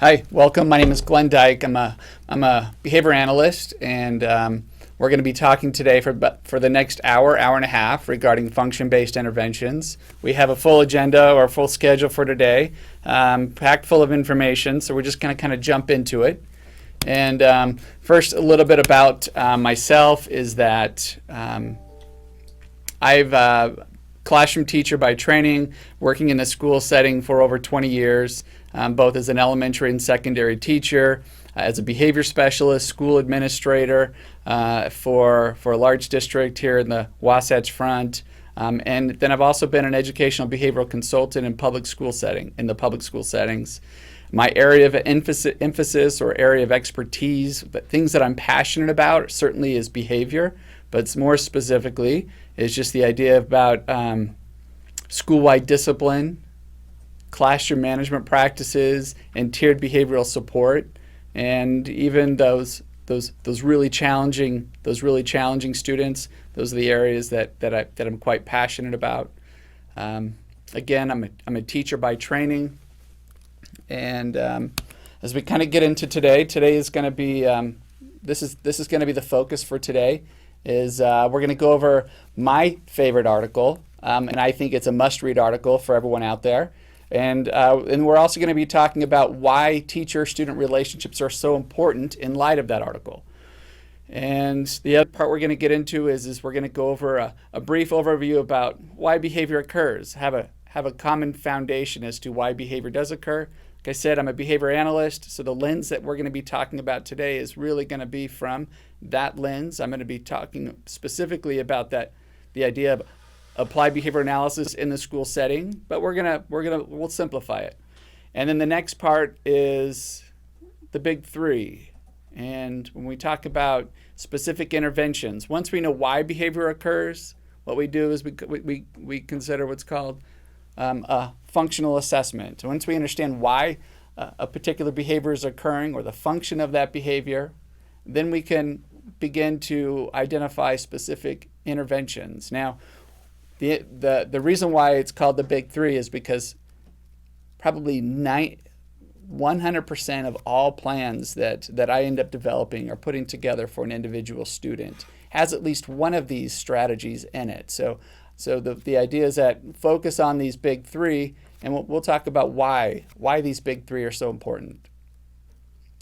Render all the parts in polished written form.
Hi, welcome. My name is Glenn Dyke. I'm a behavior analyst, and we're going to be talking today for the next hour and a half regarding function-based interventions. We have a full agenda or full schedule for today, packed full of information, so we're just going to kind of jump into it. And first, a little bit about myself is that I've classroom teacher by training, working in a school setting for over 20 years, both as an elementary and secondary teacher, as a behavior specialist, school administrator for a large district here in the Wasatch Front. And then I've also been an educational behavioral consultant in the public school settings. My area of emphasis or area of expertise, but things that I'm passionate about certainly is behavior, but more specifically is just the idea about school-wide discipline, classroom management practices, and tiered behavioral support, and even those really challenging students. Those are the areas that I'm quite passionate about. Again, I'm a teacher by training, and as we kind of get into today is going to be this is going to be the focus for today. We're going to go over my favorite article, and I think it's a must-read article for everyone out there. And we're also going to be talking about why teacher-student relationships are so important in light of that article. And the other part we're going to get into is we're going to go over a brief overview about why behavior occurs, have a common foundation as to why behavior does occur. Like I said, I'm a behavior analyst, so the lens that we're going to be talking about today is really going to be from that lens. I'm going to be talking specifically about the idea of applied behavior analysis in the school setting, but we'll simplify it. And then the next part is the big three. And when we talk about specific interventions, once we know why behavior occurs, what we do is we consider what's called a functional assessment. Once we understand why a particular behavior is occurring or the function of that behavior, then we can begin to identify specific interventions. Now, the reason why it's called the big three is because probably 100% of all plans that I end up developing or putting together for an individual student has at least one of these strategies in it. So the idea is that focus on these big three, and we'll talk about why these big three are so important.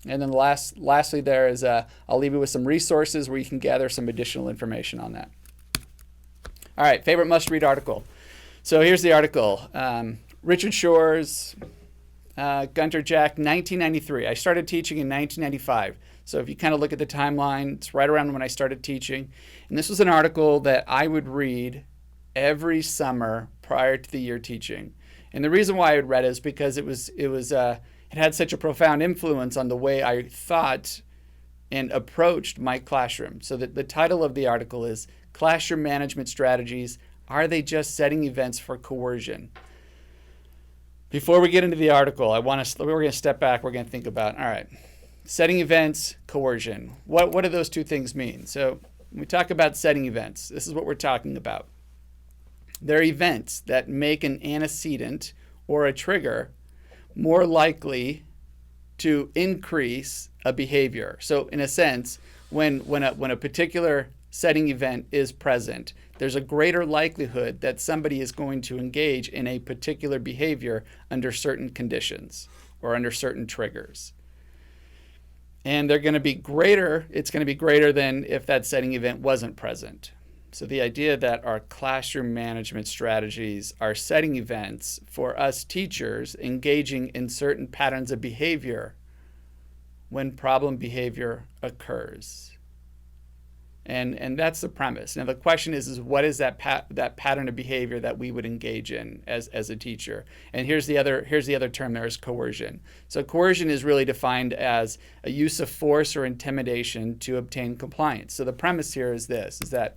And then lastly there is I'll leave you with some resources where you can gather some additional information on that. All right, favorite must-read article. So here's the article. Richard Shores, Gunter Jack, 1993. I started teaching in 1995. So if you kind of look at the timeline, it's right around when I started teaching. And this was an article that I would read every summer prior to the year teaching. And the reason why I would read it is because it had such a profound influence on the way I thought and approached my classroom. So the title of the article is Classroom Management Strategies, Are They Just Setting Events for Coercion? Before we get into the article, we're going to step back. We're going to think about, all right, setting events, coercion. What do those two things mean? So when we talk about setting events, this is what we're talking about. They're events that make an antecedent or a trigger more likely to increase a behavior. So in a sense, when a particular setting event is present, there's a greater likelihood that somebody is going to engage in a particular behavior under certain conditions or under certain triggers. And it's going to be greater than if that setting event wasn't present. So the idea that our classroom management strategies are setting events for us teachers engaging in certain patterns of behavior when problem behavior occurs. And that's the premise. Now the question is what is that pattern of behavior that we would engage in as a teacher? And here's the other term there is coercion. So coercion is really defined as a use of force or intimidation to obtain compliance. So the premise here is that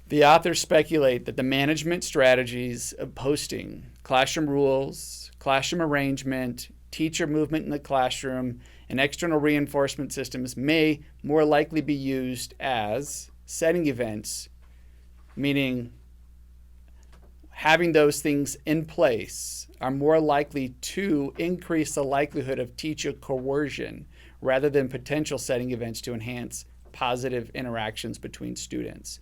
the authors speculate that the management strategies of posting, classroom rules, classroom arrangement, teacher movement in the classroom, and external reinforcement systems may more likely be used as setting events, meaning having those things in place are more likely to increase the likelihood of teacher coercion rather than potential setting events to enhance positive interactions between students.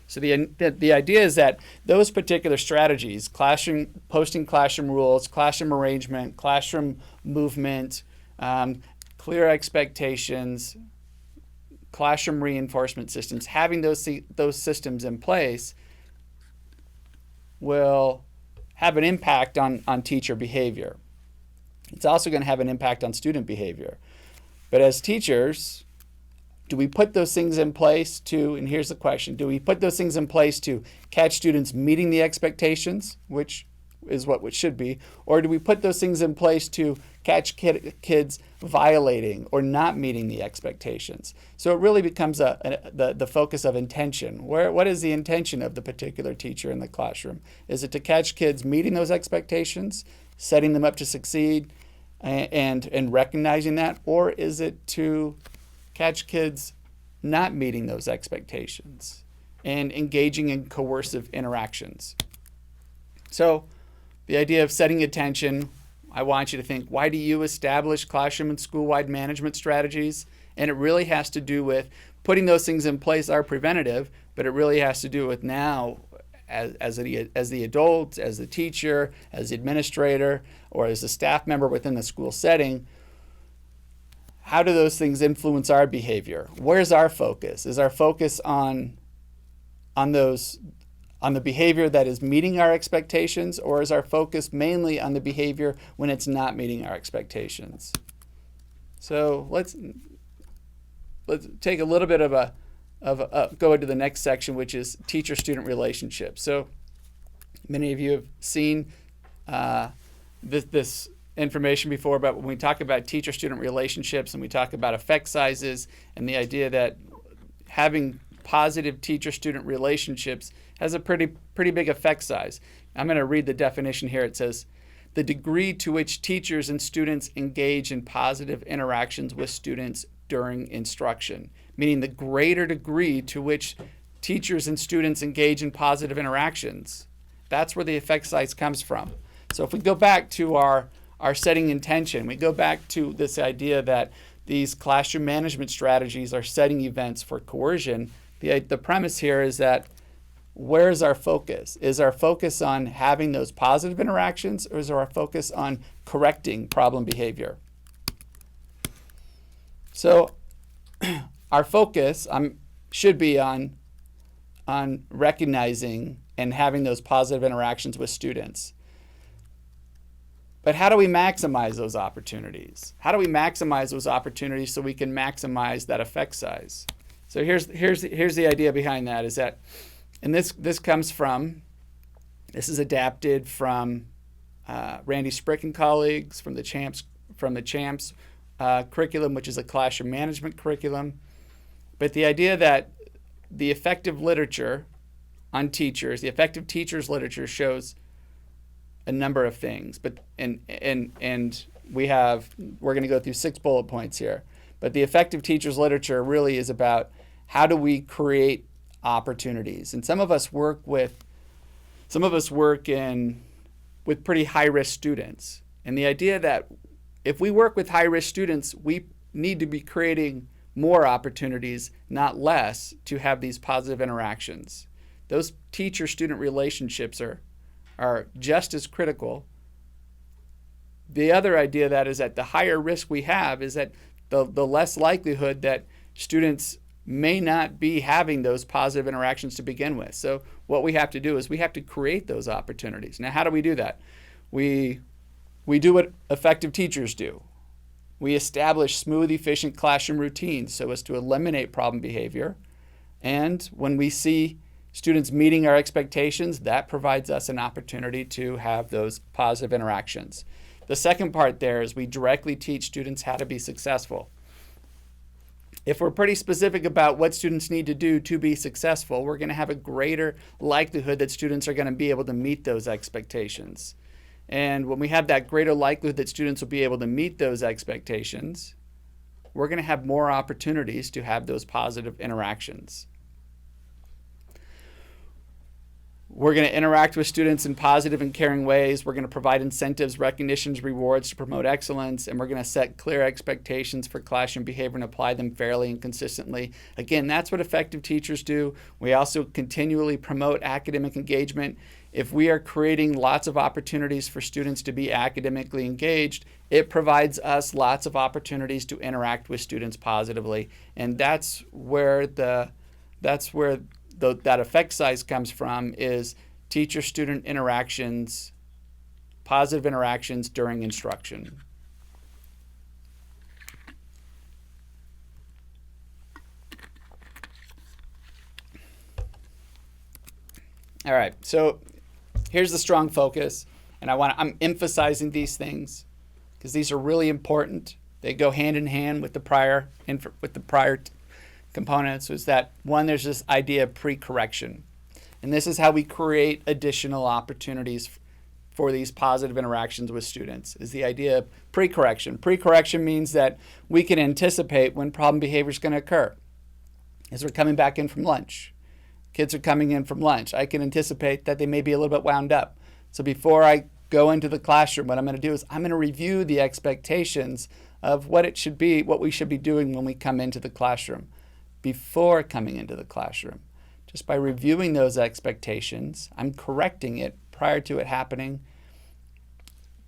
So the idea is that those particular strategies, posting classroom rules, classroom arrangement, classroom movement, clear expectations, classroom reinforcement systems, having those systems in place will have an impact on teacher behavior. It's also going to have an impact on student behavior. But as teachers, do we put those things in place to, and here's the question, do we put those things in place to catch students meeting the expectations, which is what it should be, or do we put those things in place to catch kids violating or not meeting the expectations? So it really becomes the focus of intention. What is the intention of the particular teacher in the classroom? Is it to catch kids meeting those expectations, setting them up to succeed, and recognizing that, or is it to catch kids not meeting those expectations and engaging in coercive interactions? So the idea of setting attention, I want you to think, why do you establish classroom and school-wide management strategies? And it really has to do with putting those things in place are preventative, but it really has to do with now, as the adult, as the teacher, as the administrator, or as a staff member within the school setting, how do those things influence our behavior? Where's our focus? Is our focus on the behavior that is meeting our expectations, or is our focus mainly on the behavior when it's not meeting our expectations? So let's take a little bit go into the next section, which is teacher-student relationships. So many of you have seen this information before, but when we talk about teacher-student relationships and we talk about effect sizes and the idea that having positive teacher-student relationships has a pretty big effect size. I'm going to read the definition here. It says, the degree to which teachers and students engage in positive interactions with students during instruction, meaning the greater degree to which teachers and students engage in positive interactions. That's where the effect size comes from. So if we go back to our setting intention, we go back to this idea that these classroom management strategies are setting events for coercion. The premise here is that where's our focus? Is our focus on having those positive interactions, or is our focus on correcting problem behavior? So our focus should be on recognizing and having those positive interactions with students. But how do we maximize those opportunities? How do we maximize those opportunities so we can maximize that effect size? So here's the idea behind that, is that, and this comes from, this is adapted from Randy Sprick and colleagues from the CHAMPS curriculum, which is a classroom management curriculum. But the idea that the effective literature on teachers, the effective teachers literature shows a number of things, but and we're going to go through 6 bullet points here. But the effective teachers literature really is about how do we create opportunities. And some of us work with pretty high-risk students. And the idea that if we work with high-risk students, we need to be creating more opportunities, not less, to have these positive interactions. Those teacher-student relationships are just as critical. The other idea that is that the higher risk we have is that the less likelihood that students may not be having those positive interactions to begin with. So what we have to do is we have to create those opportunities. Now, how do we do that? We do what effective teachers do. We establish smooth, efficient classroom routines so as to eliminate problem behavior. And when we see students meeting our expectations, that provides us an opportunity to have those positive interactions. The second part there is we directly teach students how to be successful. If we're pretty specific about what students need to do to be successful, we're going to have a greater likelihood that students are going to be able to meet those expectations. And when we have that greater likelihood that students will be able to meet those expectations, we're going to have more opportunities to have those positive interactions. We're going to interact with students in positive and caring ways. We're going to provide incentives, recognitions, rewards to promote excellence, and we're going to set clear expectations for classroom behavior and apply them fairly and consistently. Again, that's what effective teachers do. We also continually promote academic engagement. If we are creating lots of opportunities for students to be academically engaged, it provides us lots of opportunities to interact with students positively. And that's where that effect size comes from, is teacher-student interactions, positive interactions during instruction. All right, so here's the strong focus, and I'm emphasizing these things because these are really important. They go hand in hand with the prior components. Was that one, there's this idea of pre-correction, and this is how we create additional opportunities for these positive interactions with students, is the idea of pre-correction. Pre-correction means that we can anticipate when problem behavior is going to occur. As we're coming back in from lunch, kids are coming in from lunch, I can anticipate that they may be a little bit wound up. So before I go into the classroom, what I'm going to do is I'm going to review the expectations of what it should be, what we should be doing when we come into the classroom. Before coming into the classroom, just by reviewing those expectations, I'm correcting it prior to it happening,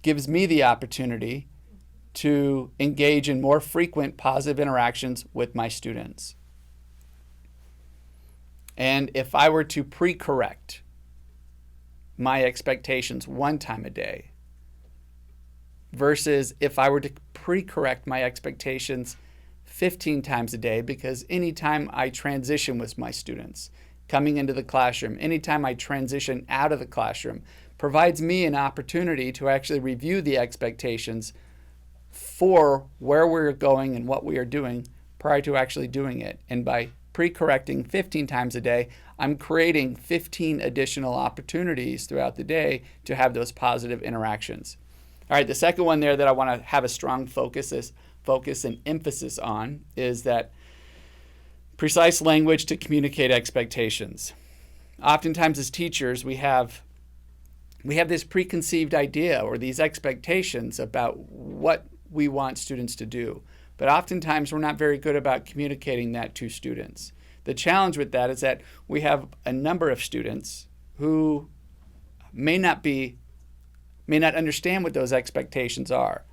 gives me the opportunity to engage in more frequent positive interactions with my students. And if I were to pre-correct my expectations one time a day versus if I were to pre-correct my expectations 15 times a day, because anytime I transition with my students coming into the classroom, anytime I transition out of the classroom, provides me an opportunity to actually review the expectations for where we're going and what we are doing prior to actually doing it. And by pre-correcting 15 times a day, I'm creating 15 additional opportunities throughout the day to have those positive interactions. All right, the second one there that I want to have a strong focus and emphasis on is that precise language to communicate expectations. Oftentimes as teachers, we have this preconceived idea or these expectations about what we want students to do. But oftentimes we're not very good about communicating that to students. The challenge with that is that we have a number of students who may not understand what those expectations are.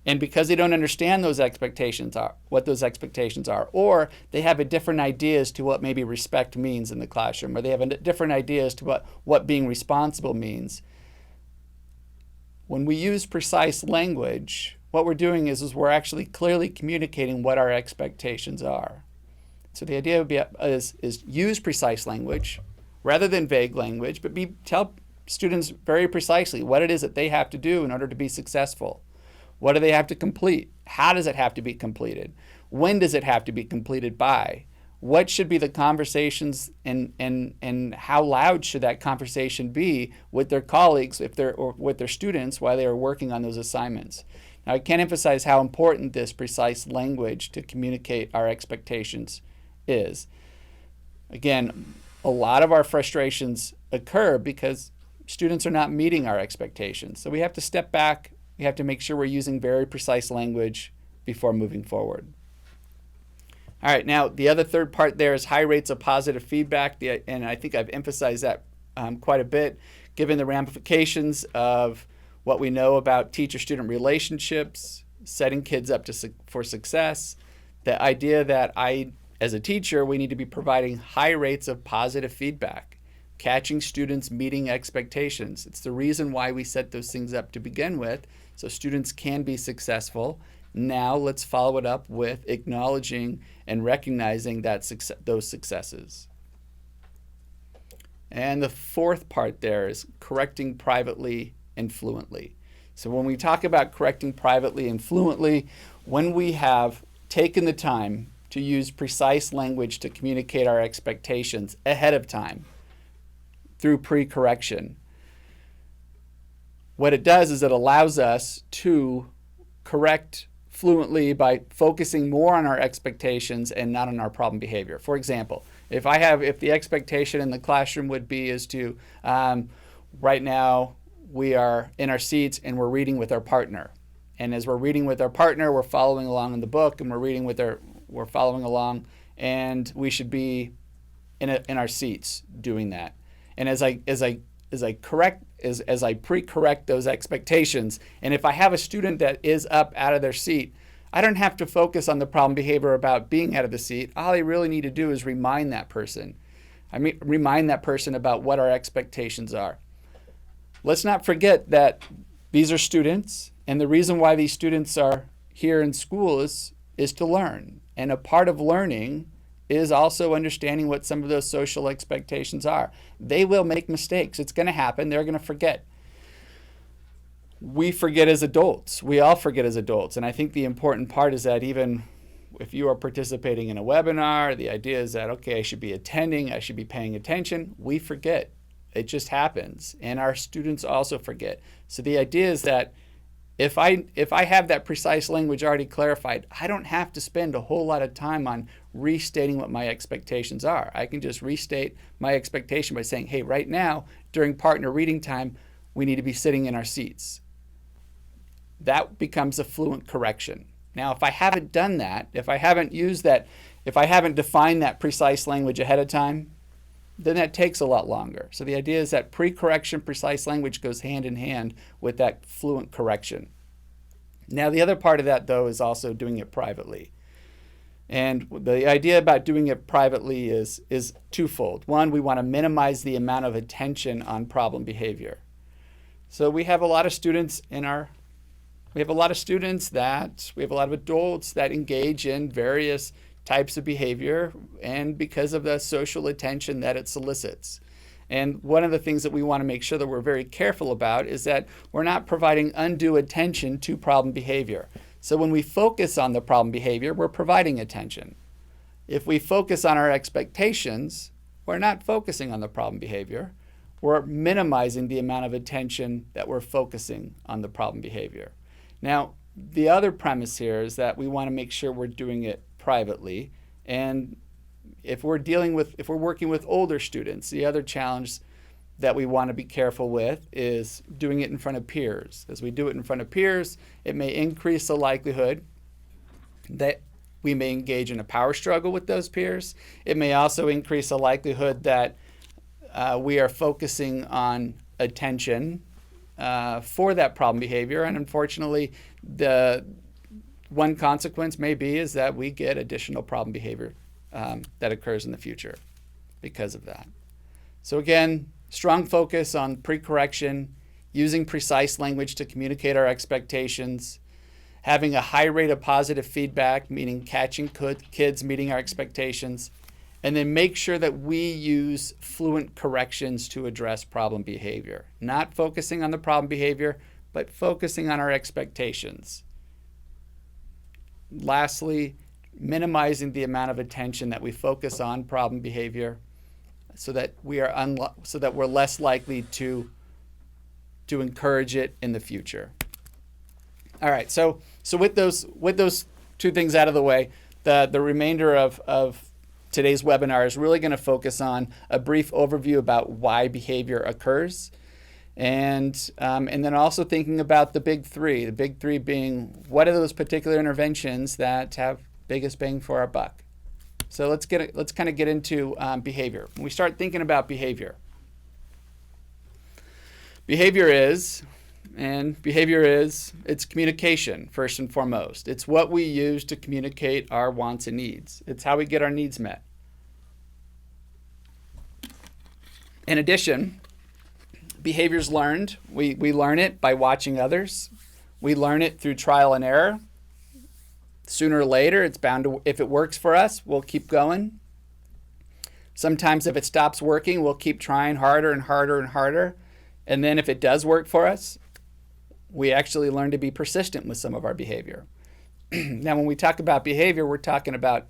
And because they don't understand what those expectations are, or they have a different idea as to what maybe respect means in the classroom, or they have a different idea as to what being responsible means. When we use precise language, what we're doing is we're actually clearly communicating what our expectations are. So the idea would be is use precise language rather than vague language, but tell students very precisely what it is that they have to do in order to be successful. What do they have to complete? How does it have to be completed? When does it have to be completed by? What should be the conversations and how loud should that conversation be with their colleagues or with their students while they are working on those assignments? Now, I can't emphasize how important this precise language to communicate our expectations is. Again, a lot of our frustrations occur because students are not meeting our expectations. So we have to step back. We have to make sure we're using very precise language before moving forward. All right, now the other third part there is high rates of positive feedback, and I think I've emphasized that quite a bit, given the ramifications of what we know about teacher-student relationships, setting kids up for success, the idea that as a teacher, we need to be providing high rates of positive feedback, catching students meeting expectations. It's the reason why we set those things up to begin with, so students can be successful. Now let's follow it up with acknowledging and recognizing those successes. And the fourth part there is correcting privately and fluently. So when we talk about correcting privately and fluently, when we have taken the time to use precise language to communicate our expectations ahead of time through pre-correction, what it does is it allows us to correct fluently by focusing more on our expectations and not on our problem behavior. For example, If the expectation in the classroom would be is to, right now we are in our seats and we're reading with our partner. And as we're reading with our partner, we're following along in the book, and we're following along, and we should be in our seats doing that. And as I pre-correct those expectations, and if I have a student that is up out of their seat, I don't have to focus on the problem behavior about being out of the seat. All I really need to do is remind that person. Remind that person about what our expectations are. Let's not forget that these are students, and the reason why these students are here in school is to learn. And a part of learning is also understanding what some of those social expectations are. They will make mistakes. It's going to happen. They're going to forget. We forget as adults. We all forget as adults. And I think the important part is that even if you are participating in a webinar, the idea is that, okay, I should be attending, I should be paying attention. We forget. It just happens. And our students also forget. So the idea is that if I have that precise language already clarified, I don't have to spend a whole lot of time on restating what my expectations are. I can just restate my expectation by saying, hey, right now, during partner reading time, we need to be sitting in our seats. That becomes a fluent correction. Now, if I haven't done that, if I haven't defined that precise language ahead of time, then that takes a lot longer. So the idea is that pre-correction, precise language goes hand in hand with that fluent correction. Now, the other part of that, though, is also doing it privately. And the idea about doing it privately is twofold. One, we want to minimize the amount of attention on problem behavior. So we have a lot of students we have a lot of adults that engage in various types of behavior, and because of the social attention that it solicits. And one of the things that we want to make sure that we're very careful about is that we're not providing undue attention to problem behavior. So when we focus on the problem behavior, we're providing attention. If we focus on our expectations, we're not focusing on the problem behavior. We're minimizing the amount of attention that we're focusing on the problem behavior. Now, the other premise here is that we want to make sure we're doing it privately. And if we're working with older students, the other challenge that we want to be careful with is doing it in front of peers. As we do it in front of peers, it may increase the likelihood that we may engage in a power struggle with those peers. It may also increase the likelihood that we are focusing on attention for that problem behavior. And unfortunately, the one consequence may be is that we get additional problem behavior that occurs in the future because of that. So again, strong focus on pre-correction, using precise language to communicate our expectations, having a high rate of positive feedback, meaning catching kids meeting our expectations, and then make sure that we use fluent corrections to address problem behavior. Not focusing on the problem behavior, but focusing on our expectations. Lastly, minimizing the amount of attention that we focus on problem behavior so that we're less likely to encourage it in the future. All right, so with those two things out of the way, the remainder of today's webinar is really going to focus on a brief overview about why behavior occurs, and then also thinking about the big three. The big three being, what are those particular interventions that have biggest bang for our buck? So let's kind of get into behavior. When we start thinking about behavior, it's communication first and foremost. It's what we use to communicate our wants and needs. It's how we get our needs met. In addition, behavior's learned. We learn it by watching others. We learn it through trial and error. Sooner or later, it's bound to, if it works for us, we'll keep going. Sometimes if it stops working, we'll keep trying harder and harder and harder. And then if it does work for us, we actually learn to be persistent with some of our behavior. Now, when we talk about behavior, we're talking about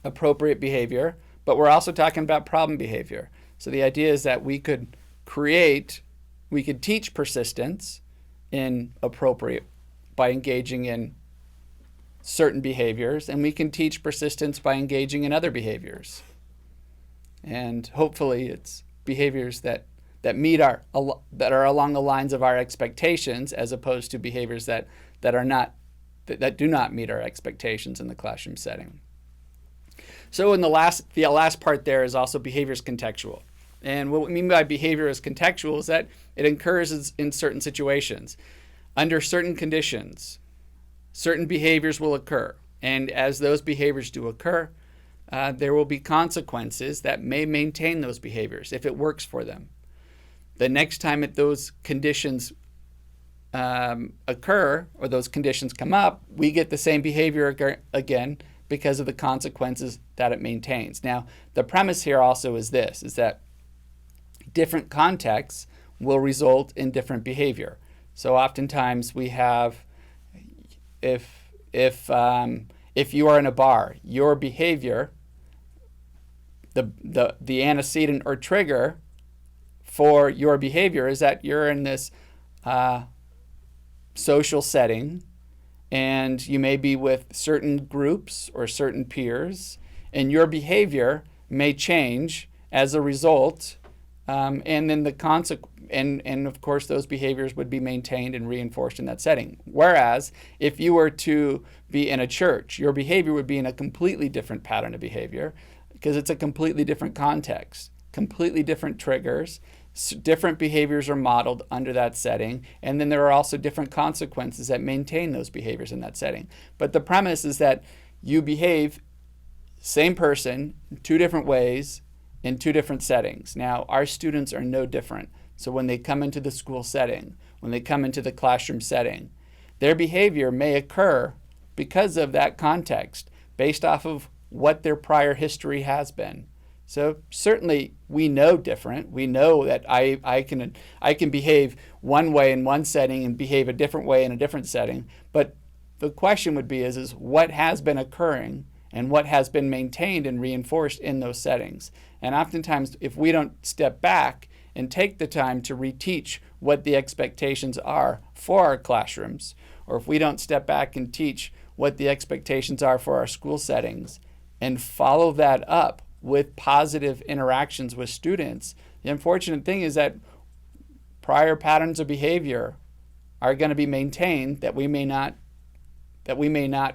appropriate behavior, but we're also talking about problem behavior. So the idea is that we could teach persistence in appropriate by engaging in certain behaviors, and we can teach persistence by engaging in other behaviors. And hopefully it's behaviors that that are along the lines of our expectations, as opposed to behaviors that do not meet our expectations in the classroom setting. So the last part there is also behavior is contextual. And what we mean by behavior is contextual is that it occurs in certain situations. Under certain conditions, certain behaviors will occur. And as those behaviors do occur, there will be consequences that may maintain those behaviors if it works for them. The next time that those conditions occur, or those conditions come up, we get the same behavior again because of the consequences that it maintains. Now, the premise here also is this, is that different contexts will result in different behavior. So oftentimes we have, if you are in a bar, your behavior, the antecedent or trigger for your behavior is that you're in this social setting, and you may be with certain groups or certain peers, and your behavior may change as a result, and then and of course those behaviors would be maintained and reinforced in that setting. Whereas if you were to be in a church, your behavior would be in a completely different pattern of behavior, because it's a completely different context, completely different triggers. Different behaviors are modeled under that setting, and then there are also different consequences that maintain those behaviors in that setting. But the premise is that you behave, same person, two different ways in two different settings. Now, our students are no different. So when they come into the school setting, when they come into the classroom setting, their behavior may occur because of that context, based off of what their prior history has been. So certainly we know different. We know that I can behave one way in one setting and behave a different way in a different setting. But the question would be is what has been occurring and what has been maintained and reinforced in those settings. And oftentimes if we don't step back and take the time to reteach what the expectations are for our classrooms, or if we don't step back and teach what the expectations are for our school settings and follow that up with positive interactions with students, the unfortunate thing is that prior patterns of behavior are going to be maintained that we may not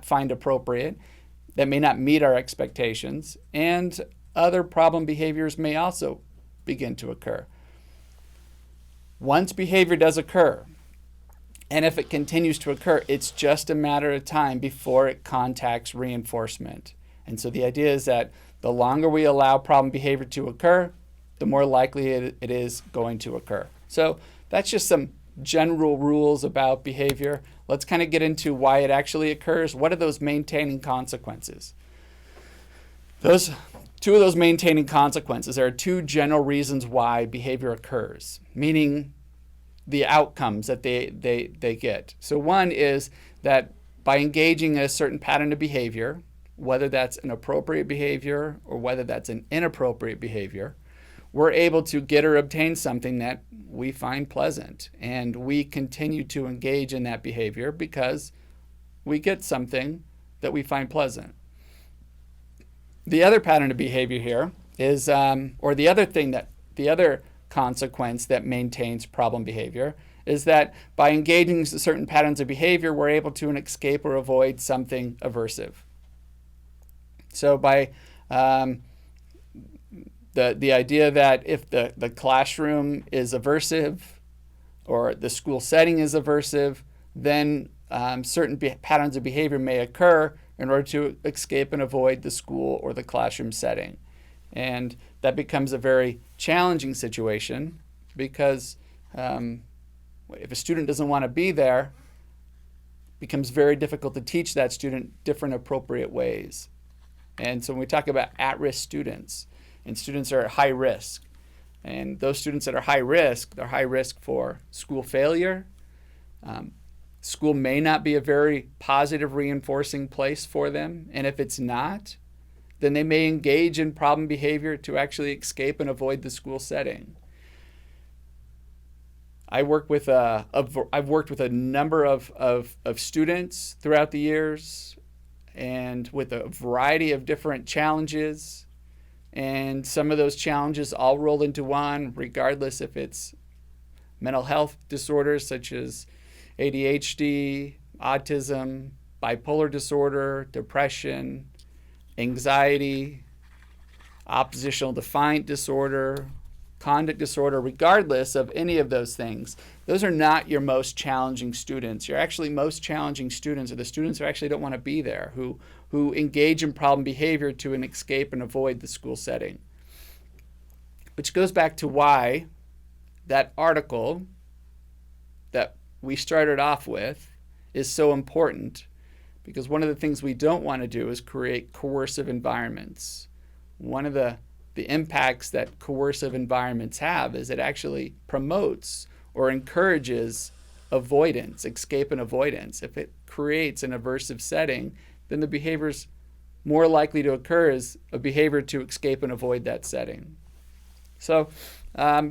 find appropriate, that may not meet our expectations, and other problem behaviors may also begin to occur. Once behavior does occur, and if it continues to occur, it's just a matter of time before it contacts reinforcement. And so the idea is that the longer we allow problem behavior to occur, the more likely it is going to occur. So that's just some general rules about behavior. Let's kind of get into why it actually occurs. What are those maintaining consequences? Two of those maintaining consequences, there are two general reasons why behavior occurs, meaning the outcomes that they get. So one is that by engaging in a certain pattern of behavior, whether that's an appropriate behavior or whether that's an inappropriate behavior, we're able to get or obtain something that we find pleasant. And we continue to engage in that behavior because we get something that we find pleasant. The other pattern of behavior here is, or the other consequence that maintains problem behavior is that by engaging in certain patterns of behavior, we're able to escape or avoid something aversive. So by the idea that if the classroom is aversive or the school setting is aversive, then certain patterns of behavior may occur in order to escape and avoid the school or the classroom setting. And that becomes a very challenging situation because if a student doesn't want to be there, it becomes very difficult to teach that student different appropriate ways. And so when we talk about at-risk students, and students are at high risk, and those students that are high risk, they're high risk for school failure. School may not be a very positive reinforcing place for them, and if it's not, then they may engage in problem behavior to actually escape and avoid the school setting. I've worked with a number of students throughout the years, and with a variety of different challenges. And some of those challenges all roll into one, regardless if it's mental health disorders such as ADHD, autism, bipolar disorder, depression, anxiety, oppositional defiant disorder, conduct disorder. Regardless of any of those things, those are not your most challenging students. Your actually most challenging students are the students who actually don't want to be there, who engage in problem behavior to escape and avoid the school setting. Which goes back to why that article that we started off with is so important, because one of the things we don't want to do is create coercive environments. One of the impacts that coercive environments have is it actually promotes or encourages avoidance, escape and avoidance. If it creates an aversive setting, then the behavior's more likely to occur as a behavior to escape and avoid that setting. So not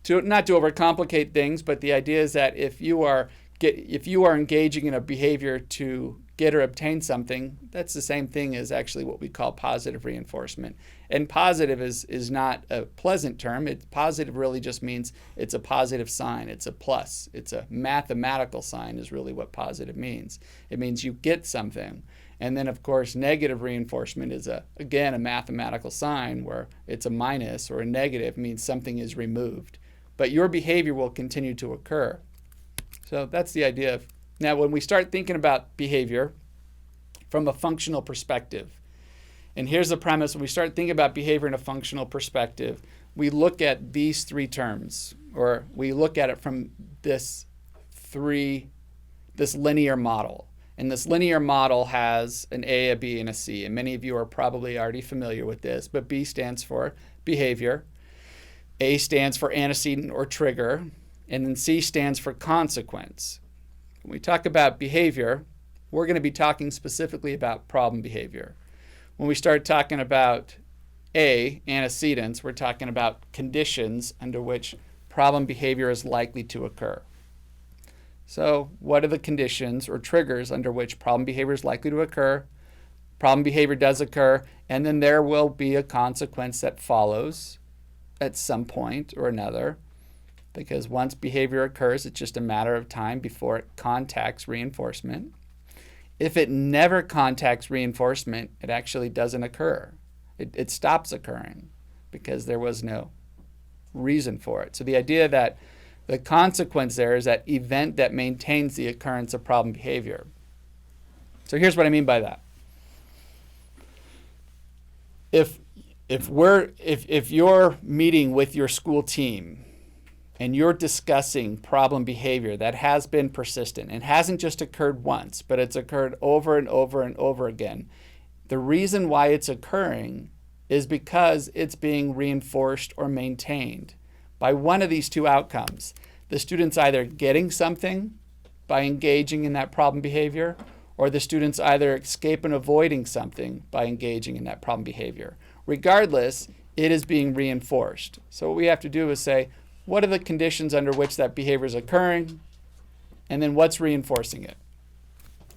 to overcomplicate things, but the idea is that if you are engaging in a behavior to get or obtain something, that's the same thing as actually what we call positive reinforcement. And positive is not a pleasant term. Positive really just means it's a positive sign. It's a plus. It's a mathematical sign is really what positive means. It means you get something. And then, of course, negative reinforcement is, again, a mathematical sign where it's a minus or a negative means something is removed. But your behavior will continue to occur. So that's the idea of, now when we start thinking about behavior from a functional perspective, and here's the premise, when we start thinking about behavior in a functional perspective, we look at these three terms, or we look at it from this linear model. And this linear model has an A, a B, and a C. And many of you are probably already familiar with this, but B stands for behavior, A stands for antecedent or trigger, and then C stands for consequence. When we talk about behavior, we're going to be talking specifically about problem behavior. When we start talking about A, antecedents, we're talking about conditions under which problem behavior is likely to occur. So what are the conditions or triggers under which problem behavior is likely to occur? Problem behavior does occur, and then there will be a consequence that follows at some point or another, because once behavior occurs, it's just a matter of time before it contacts reinforcement. If it never contacts reinforcement, it actually doesn't occur. It stops occurring because there was no reason for it. So the idea that the consequence there is that event that maintains the occurrence of problem behavior. So here's what I mean by that. If you're meeting with your school team and you're discussing problem behavior that has been persistent and hasn't just occurred once, but it's occurred over and over and over again, the reason why it's occurring is because it's being reinforced or maintained by one of these two outcomes. The student's either getting something by engaging in that problem behavior, or the student's either escape and avoiding something by engaging in that problem behavior. Regardless, it is being reinforced. So what we have to do is say, what are the conditions under which that behavior is occurring, and then what's reinforcing it?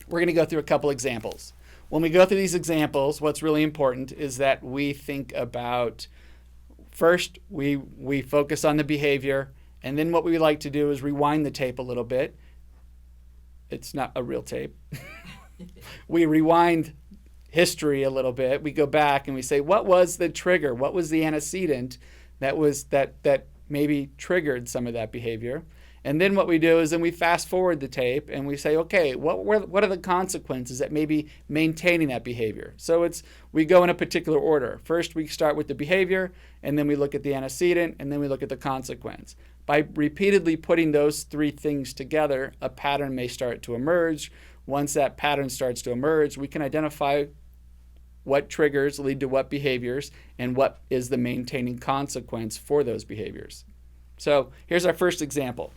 We're going to go through a couple examples. When we go through these examples, what's really important is that we think about, first, we focus on the behavior, and then what we like to do is rewind the tape a little bit. It's not a real tape. We rewind history a little bit. We go back and we say, what was the trigger? What was the antecedent that maybe triggered some of that behavior? And then what we do is then we fast forward the tape and we say, okay, what are the consequences that may be maintaining that behavior? So we go in a particular order. First, we start with the behavior, and then we look at the antecedent, and then we look at the consequence. By repeatedly putting those three things together, a pattern may start to emerge. Once that pattern starts to emerge, we can identify what triggers lead to what behaviors and what is the maintaining consequence for those behaviors. So here's our first example.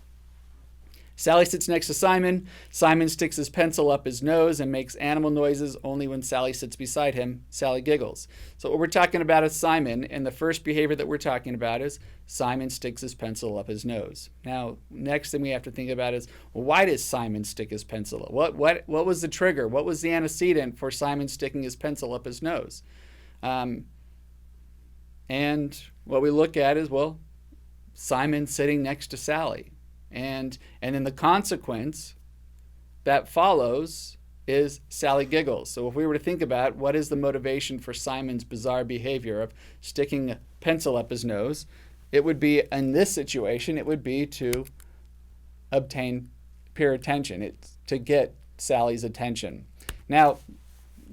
Sally sits next to Simon. Simon sticks his pencil up his nose and makes animal noises. Only when Sally sits beside him, Sally giggles. So what we're talking about is Simon, and the first behavior that we're talking about is Simon sticks his pencil up his nose. Now, next thing we have to think about is, well, why does Simon stick his pencil up? What was the trigger? What was the antecedent for Simon sticking his pencil up his nose? And what we look at is, well, Simon sitting next to Sally. And then the consequence that follows is Sally giggles. So if we were to think about what is the motivation for Simon's bizarre behavior of sticking a pencil up his nose, it would be, in this situation, it would be to obtain peer attention. It's to get Sally's attention. Now,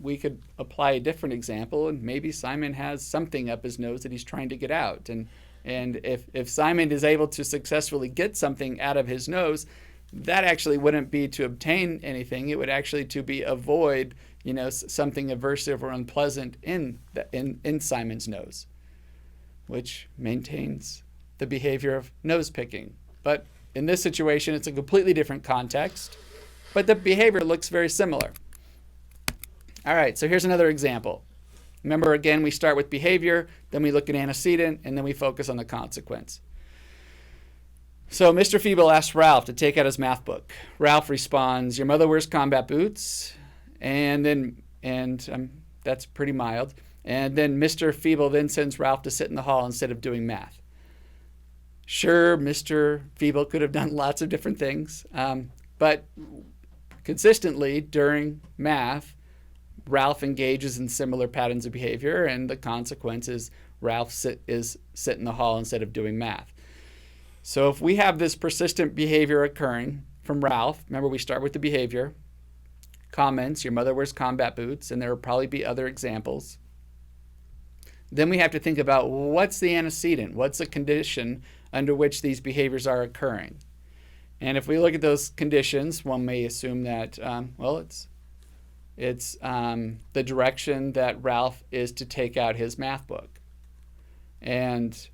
we could apply a different example, and maybe Simon has something up his nose that he's trying to get out. And if Simon is able to successfully get something out of his nose, that actually wouldn't be to obtain anything. It would actually to be avoid, something aversive or unpleasant in Simon's nose, which maintains the behavior of nose picking. But in this situation, it's a completely different context, but the behavior looks very similar. All right, so here's another example. Remember, again, we start with behavior, then we look at antecedent, and then we focus on the consequence. So Mr. Feeble asks Ralph to take out his math book. Ralph responds, "Your mother wears combat boots," and that's pretty mild. And then Mr. Feeble then sends Ralph to sit in the hall instead of doing math. Sure, Mr. Feeble could have done lots of different things, but consistently during math, Ralph engages in similar patterns of behavior, and the consequence is Ralph sit in the hall instead of doing math. So if we have this persistent behavior occurring from Ralph, remember we start with the behavior, comments, "Your mother wears combat boots," and there will probably be other examples. Then we have to think about what's the antecedent, what's the condition under which these behaviors are occurring. And if we look at those conditions, one may assume that, it's the direction that Ralph is to take out his math book. And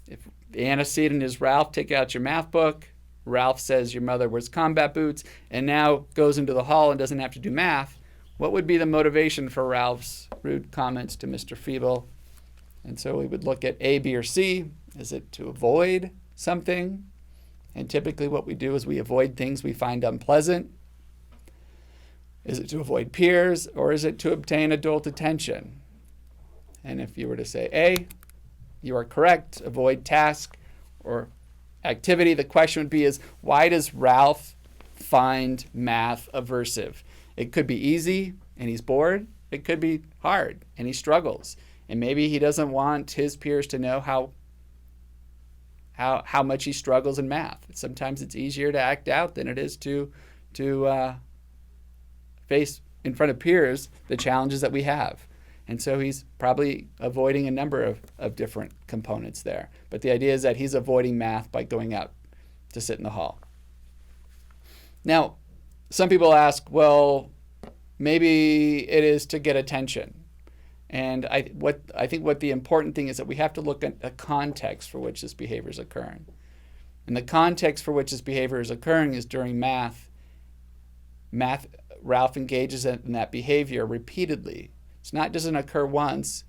if the antecedent is Ralph, take out your math book, Ralph says your mother wears combat boots, and now goes into the hall and doesn't have to do math, what would be the motivation for Ralph's rude comments to Mr. Feeble? And so we would look at A, B, or C. Is it to avoid something? And typically what we do is we avoid things we find unpleasant. Is it to avoid peers, or is it to obtain adult attention? And if you were to say A, you are correct, avoid task or activity. The question would be why does Ralph find math aversive? It could be easy and he's bored. It could be hard and he struggles. And maybe he doesn't want his peers to know how much he struggles in math. Sometimes it's easier to act out than it is to face in front of peers the challenges that we have. And so he's probably avoiding a number of different components there. But the idea is that he's avoiding math by going out to sit in the hall. Now, some people ask, well, maybe it is to get attention. And I think what the important thing is that we have to look at the context for which this behavior is occurring. And the context for which this behavior is occurring is during math. Ralph engages in that behavior repeatedly. Doesn't occur once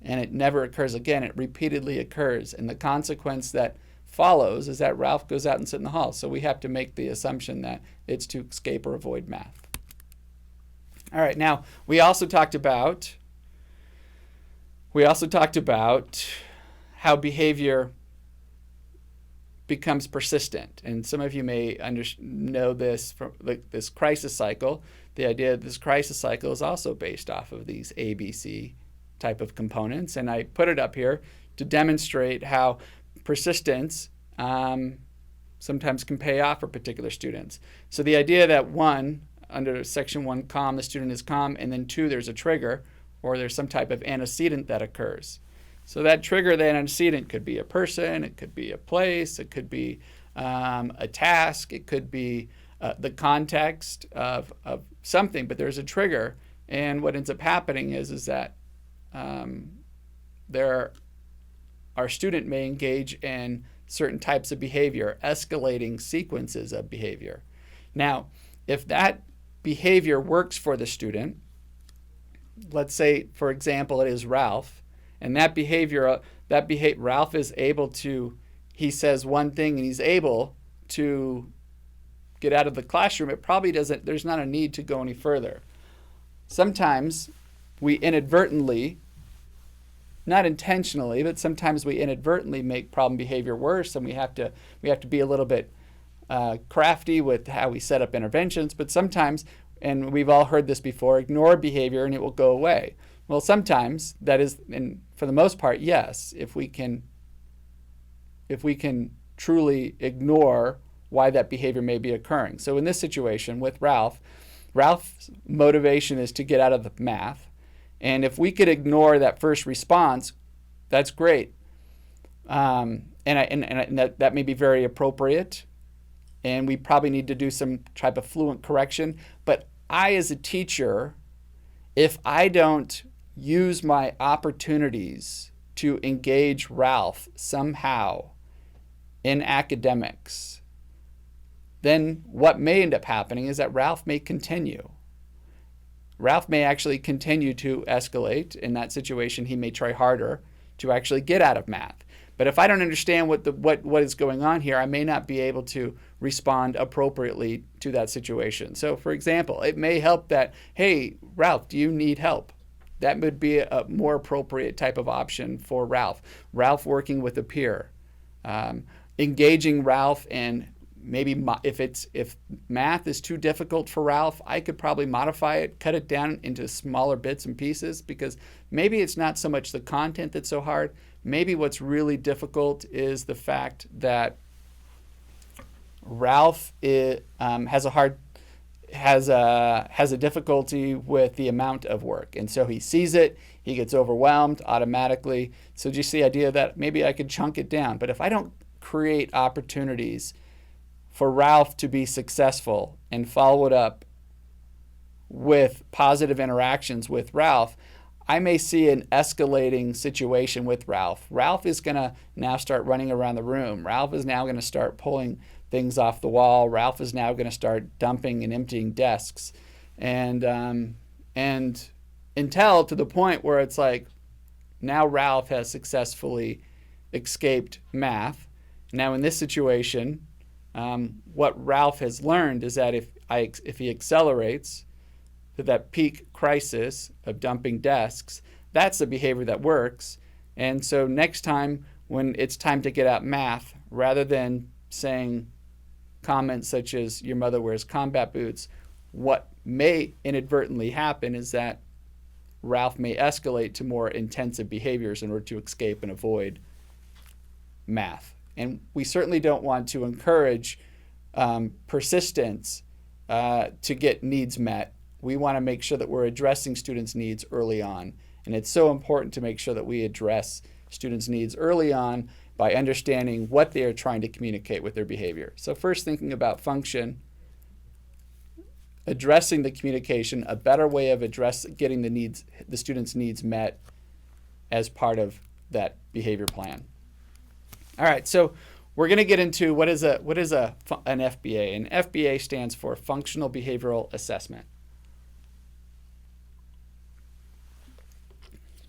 and it never occurs again. It repeatedly occurs. And the consequence that follows is that Ralph goes out and sits in the hall. So we have to make the assumption that it's to escape or avoid math. All right, now we also talked about how behavior becomes persistent. And some of you may know this from this crisis cycle. The idea that this crisis cycle is also based off of these ABC type of components. And I put it up here to demonstrate how persistence sometimes can pay off for particular students. So the idea that one, under section 1, calm, the student is calm, and then 2, there's a trigger, or there's some type of antecedent that occurs. So that trigger, that antecedent, could be a person, it could be a place, it could be a task, it could be the context of something, but there's a trigger. And what ends up happening is that our student may engage in certain types of behavior, escalating sequences of behavior. Now, if that behavior works for the student, let's say, for example, it is Ralph, and Ralph is able to, he says one thing and he's able to get out of the classroom, it probably doesn't, there's not a need to go any further. Sometimes we inadvertently not intentionally, but sometimes we inadvertently make problem behavior worse, and we have to be a little bit crafty with how we set up interventions. But sometimes, and we've all heard this before, ignore behavior and it will go away. Well, sometimes that is, and for the most part, yes, if we can truly ignore why that behavior may be occurring. So in this situation with Ralph's motivation is to get out of the math. And if we could ignore that first response, that's great. And that may be very appropriate. And we probably need to do some type of fluent correction. But I, as a teacher, if I don't use my opportunities to engage Ralph somehow in academics, then what may end up happening is that Ralph may continue. Ralph may actually continue to escalate. In that situation, he may try harder to actually get out of math. But if I don't understand what is going on here, I may not be able to respond appropriately to that situation. So for example, it may help that, hey, Ralph, do you need help? That would be a more appropriate type of option for Ralph. Ralph working with a peer. Engaging Ralph, and maybe if math is too difficult for Ralph, I could probably modify it, cut it down into smaller bits and pieces, because maybe it's not so much the content that's so hard. Maybe what's really difficult is the fact that Ralph has a difficulty with the amount of work, and so he sees it, he gets overwhelmed automatically. So just the idea that maybe I could chunk it down. But if I don't create opportunities for Ralph to be successful and follow it up with positive interactions with Ralph, I may see an escalating situation with Ralph. Ralph is going to now start running around the room. Ralph is now going to start pulling things off the wall. Ralph is now going to start dumping and emptying desks. And until to the point where it's like, now Ralph has successfully escaped math. Now in this situation, what Ralph has learned is that if he accelerates to that peak crisis of dumping desks, that's the behavior that works. And so next time when it's time to get out math, rather than saying comments such as your mother wears combat boots, what may inadvertently happen is that Ralph may escalate to more intensive behaviors in order to escape and avoid math. And we certainly don't want to encourage persistence to get needs met. We want to make sure that we're addressing students' needs early on. And it's so important to make sure that we address students' needs early on by understanding what they are trying to communicate with their behavior. So first, thinking about function, addressing the communication, a better way of getting the students' needs met as part of that behavior plan. All right, so we're going to get into what is an FBA. An FBA stands for Functional Behavioral Assessment.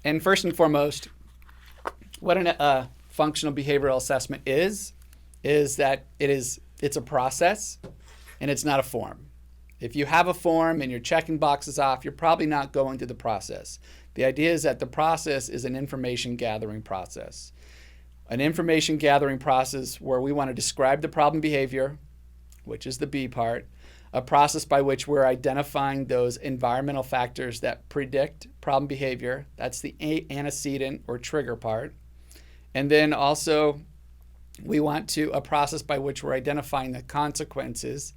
And first and foremost, what a functional behavioral assessment is that it's a process and it's not a form. If you have a form and you're checking boxes off, you're probably not going through the process. The idea is that the process is an information gathering process. An information gathering process where we want to describe the problem behavior, which is the B part, a process by which we're identifying those environmental factors that predict problem behavior. That's the antecedent or trigger part. And then also we want a process by which we're identifying the consequences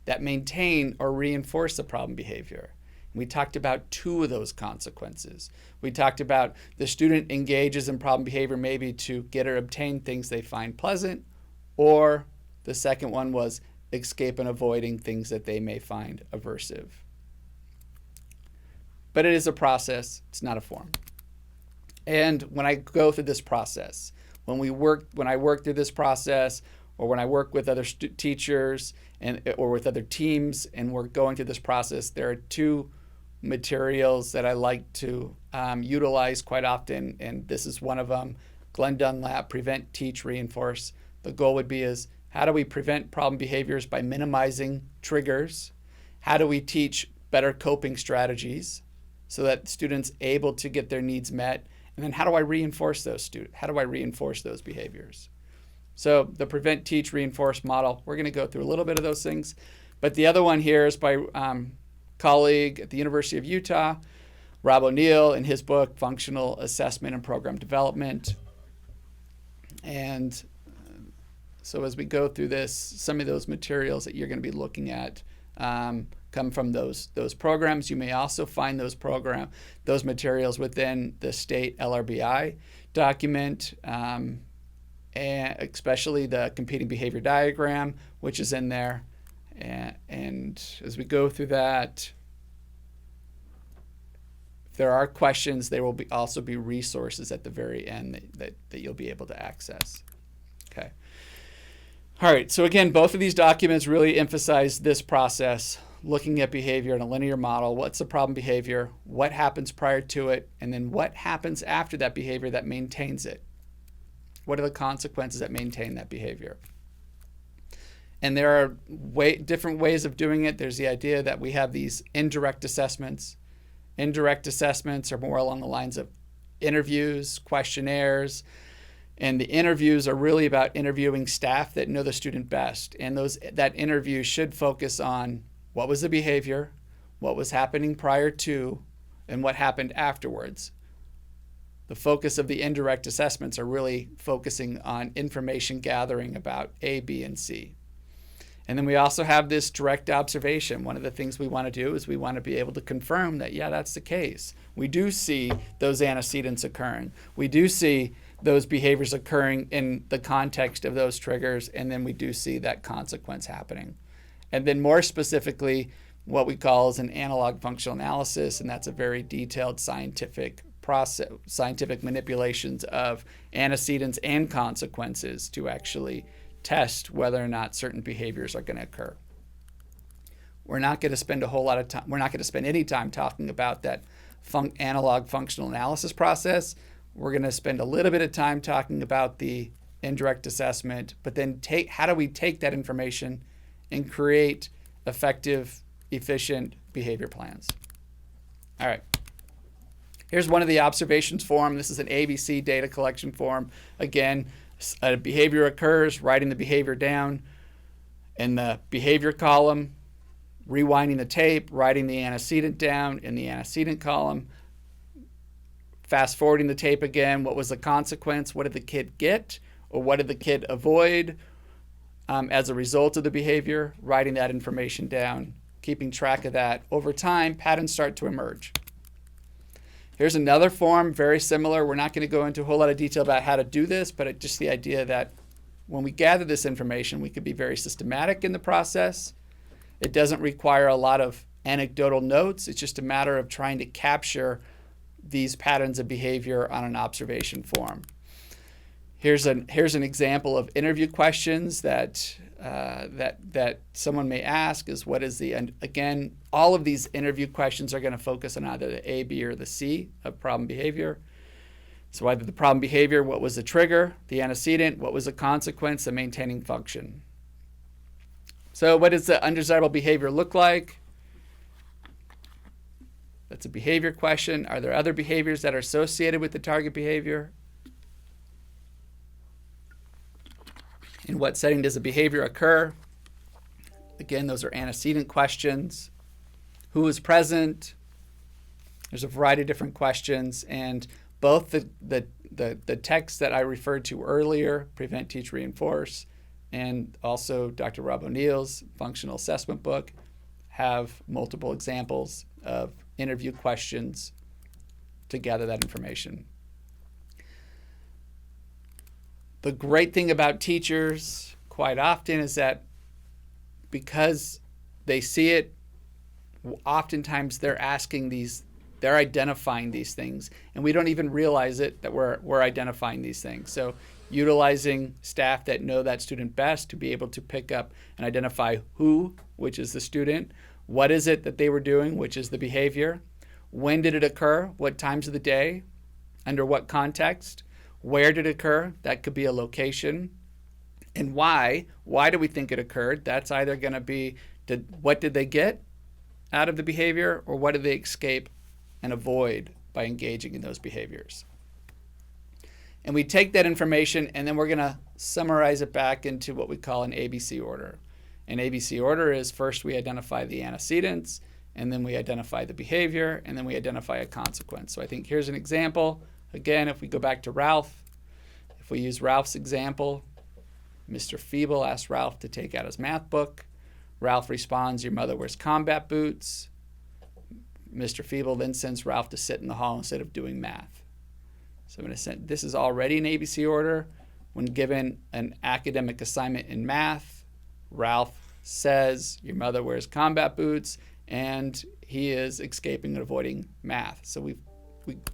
that maintain or reinforce the problem behavior. We talked about two of those consequences. We talked about the student engages in problem behavior maybe to get or obtain things they find pleasant, or the second one was escape and avoiding things that they may find aversive. But it is a process, it's not a form. And when I go through this process, when I work through this process, or when I work with other teachers or with other teams and we're going through this process, there are two materials that I like to utilize quite often, and this is one of them. Glenn Dunlap, Prevent, Teach, Reinforce. The goal would be is, how do we prevent problem behaviors by minimizing triggers? How do we teach better coping strategies so that students able to get their needs met? And then how do I reinforce those students? How do I reinforce those behaviors? So the prevent, teach, reinforce model, we're going to go through a little bit of those things. But the other one here is by colleague at the University of Utah, Rob O'Neill, in his book, Functional Assessment and Program Development. And so as we go through this, some of those materials that you're going to be looking at come from those programs. You may also find those materials within the state LRBI document, and especially the competing behavior diagram, which is in there. And as we go through that, if there are questions, there will also be resources at the very end that you'll be able to access. Okay. All right, so again, both of these documents really emphasize this process, looking at behavior in a linear model. What's the problem behavior? What happens prior to it? And then what happens after that behavior that maintains it? What are the consequences that maintain that behavior? And there are different ways of doing it. There's the idea that we have these indirect assessments. Indirect assessments are more along the lines of interviews, questionnaires, and the interviews are really about interviewing staff that know the student best. And that interview should focus on what was the behavior, what was happening prior to, and what happened afterwards. The focus of the indirect assessments are really focusing on information gathering about A, B, and C. And then we also have this direct observation. One of the things we want to do is we want to be able to confirm that, yeah, that's the case. We do see those antecedents occurring. We do see those behaviors occurring in the context of those triggers, and then we do see that consequence happening. And then more specifically, what we call is an analog functional analysis, and that's a very detailed scientific process, scientific manipulations of antecedents and consequences to actually test whether or not certain behaviors are going to occur. We're not going to spend a whole lot of time, we're not going to spend any time talking about that analog functional analysis process. We're going to spend a little bit of time talking about the indirect assessment, but then how do we take that information and create effective, efficient behavior plans? All right. Here's one of the observations form. This is an ABC data collection form. Again, a behavior occurs, writing the behavior down in the behavior column, rewinding the tape, writing the antecedent down in the antecedent column, fast forwarding the tape again. What was the consequence? What did the kid get? Or what did the kid avoid as a result of the behavior? Writing that information down, keeping track of that. Over time, patterns start to emerge. Here's another form, very similar. We're not going to go into a whole lot of detail about how to do this, but just the idea that when we gather this information, we can be very systematic in the process. It doesn't require a lot of anecdotal notes. It's just a matter of trying to capture these patterns of behavior on an observation form. Here's an example of interview questions that someone may ask is and again, all of these interview questions are going to focus on either the A, B, or the C of problem behavior. So either the problem behavior, what was the trigger, the antecedent, what was the consequence, the maintaining function. So what does the undesirable behavior look like? That's a behavior question. Are there other behaviors that are associated with the target behavior? In what setting does a behavior occur? Again, those are antecedent questions. Who is present? There's a variety of different questions, and both the text that I referred to earlier, Prevent, Teach, Reinforce, and also Dr. Rob O'Neill's functional assessment book have multiple examples of interview questions to gather that information. The great thing about teachers quite often is that because they see it, oftentimes they're identifying these things, and we don't even realize it that we're identifying these things. So utilizing staff that know that student best to be able to pick up and identify who, which is the student, what is it that they were doing, which is the behavior, when did it occur, what times of the day, under what context, where did it occur, that could be a location, and why do we think it occurred? That's either going to be what did they get out of the behavior, or what did they escape and avoid by engaging in those behaviors. And we take that information and then we're going to summarize it back into what we call an ABC order. An ABC order is first we identify the antecedents, and then we identify the behavior, and then we identify a consequence. So I think here's an example. Again, if we go back to Ralph, if we use Ralph's example, Mr. Feeble asks Ralph to take out his math book. Ralph responds, your mother wears combat boots. Mr. Feeble then sends Ralph to sit in the hall instead of doing math. So in a sense, this is already an ABC order. When given an academic assignment in math, Ralph says, your mother wears combat boots, and he is escaping and avoiding math. So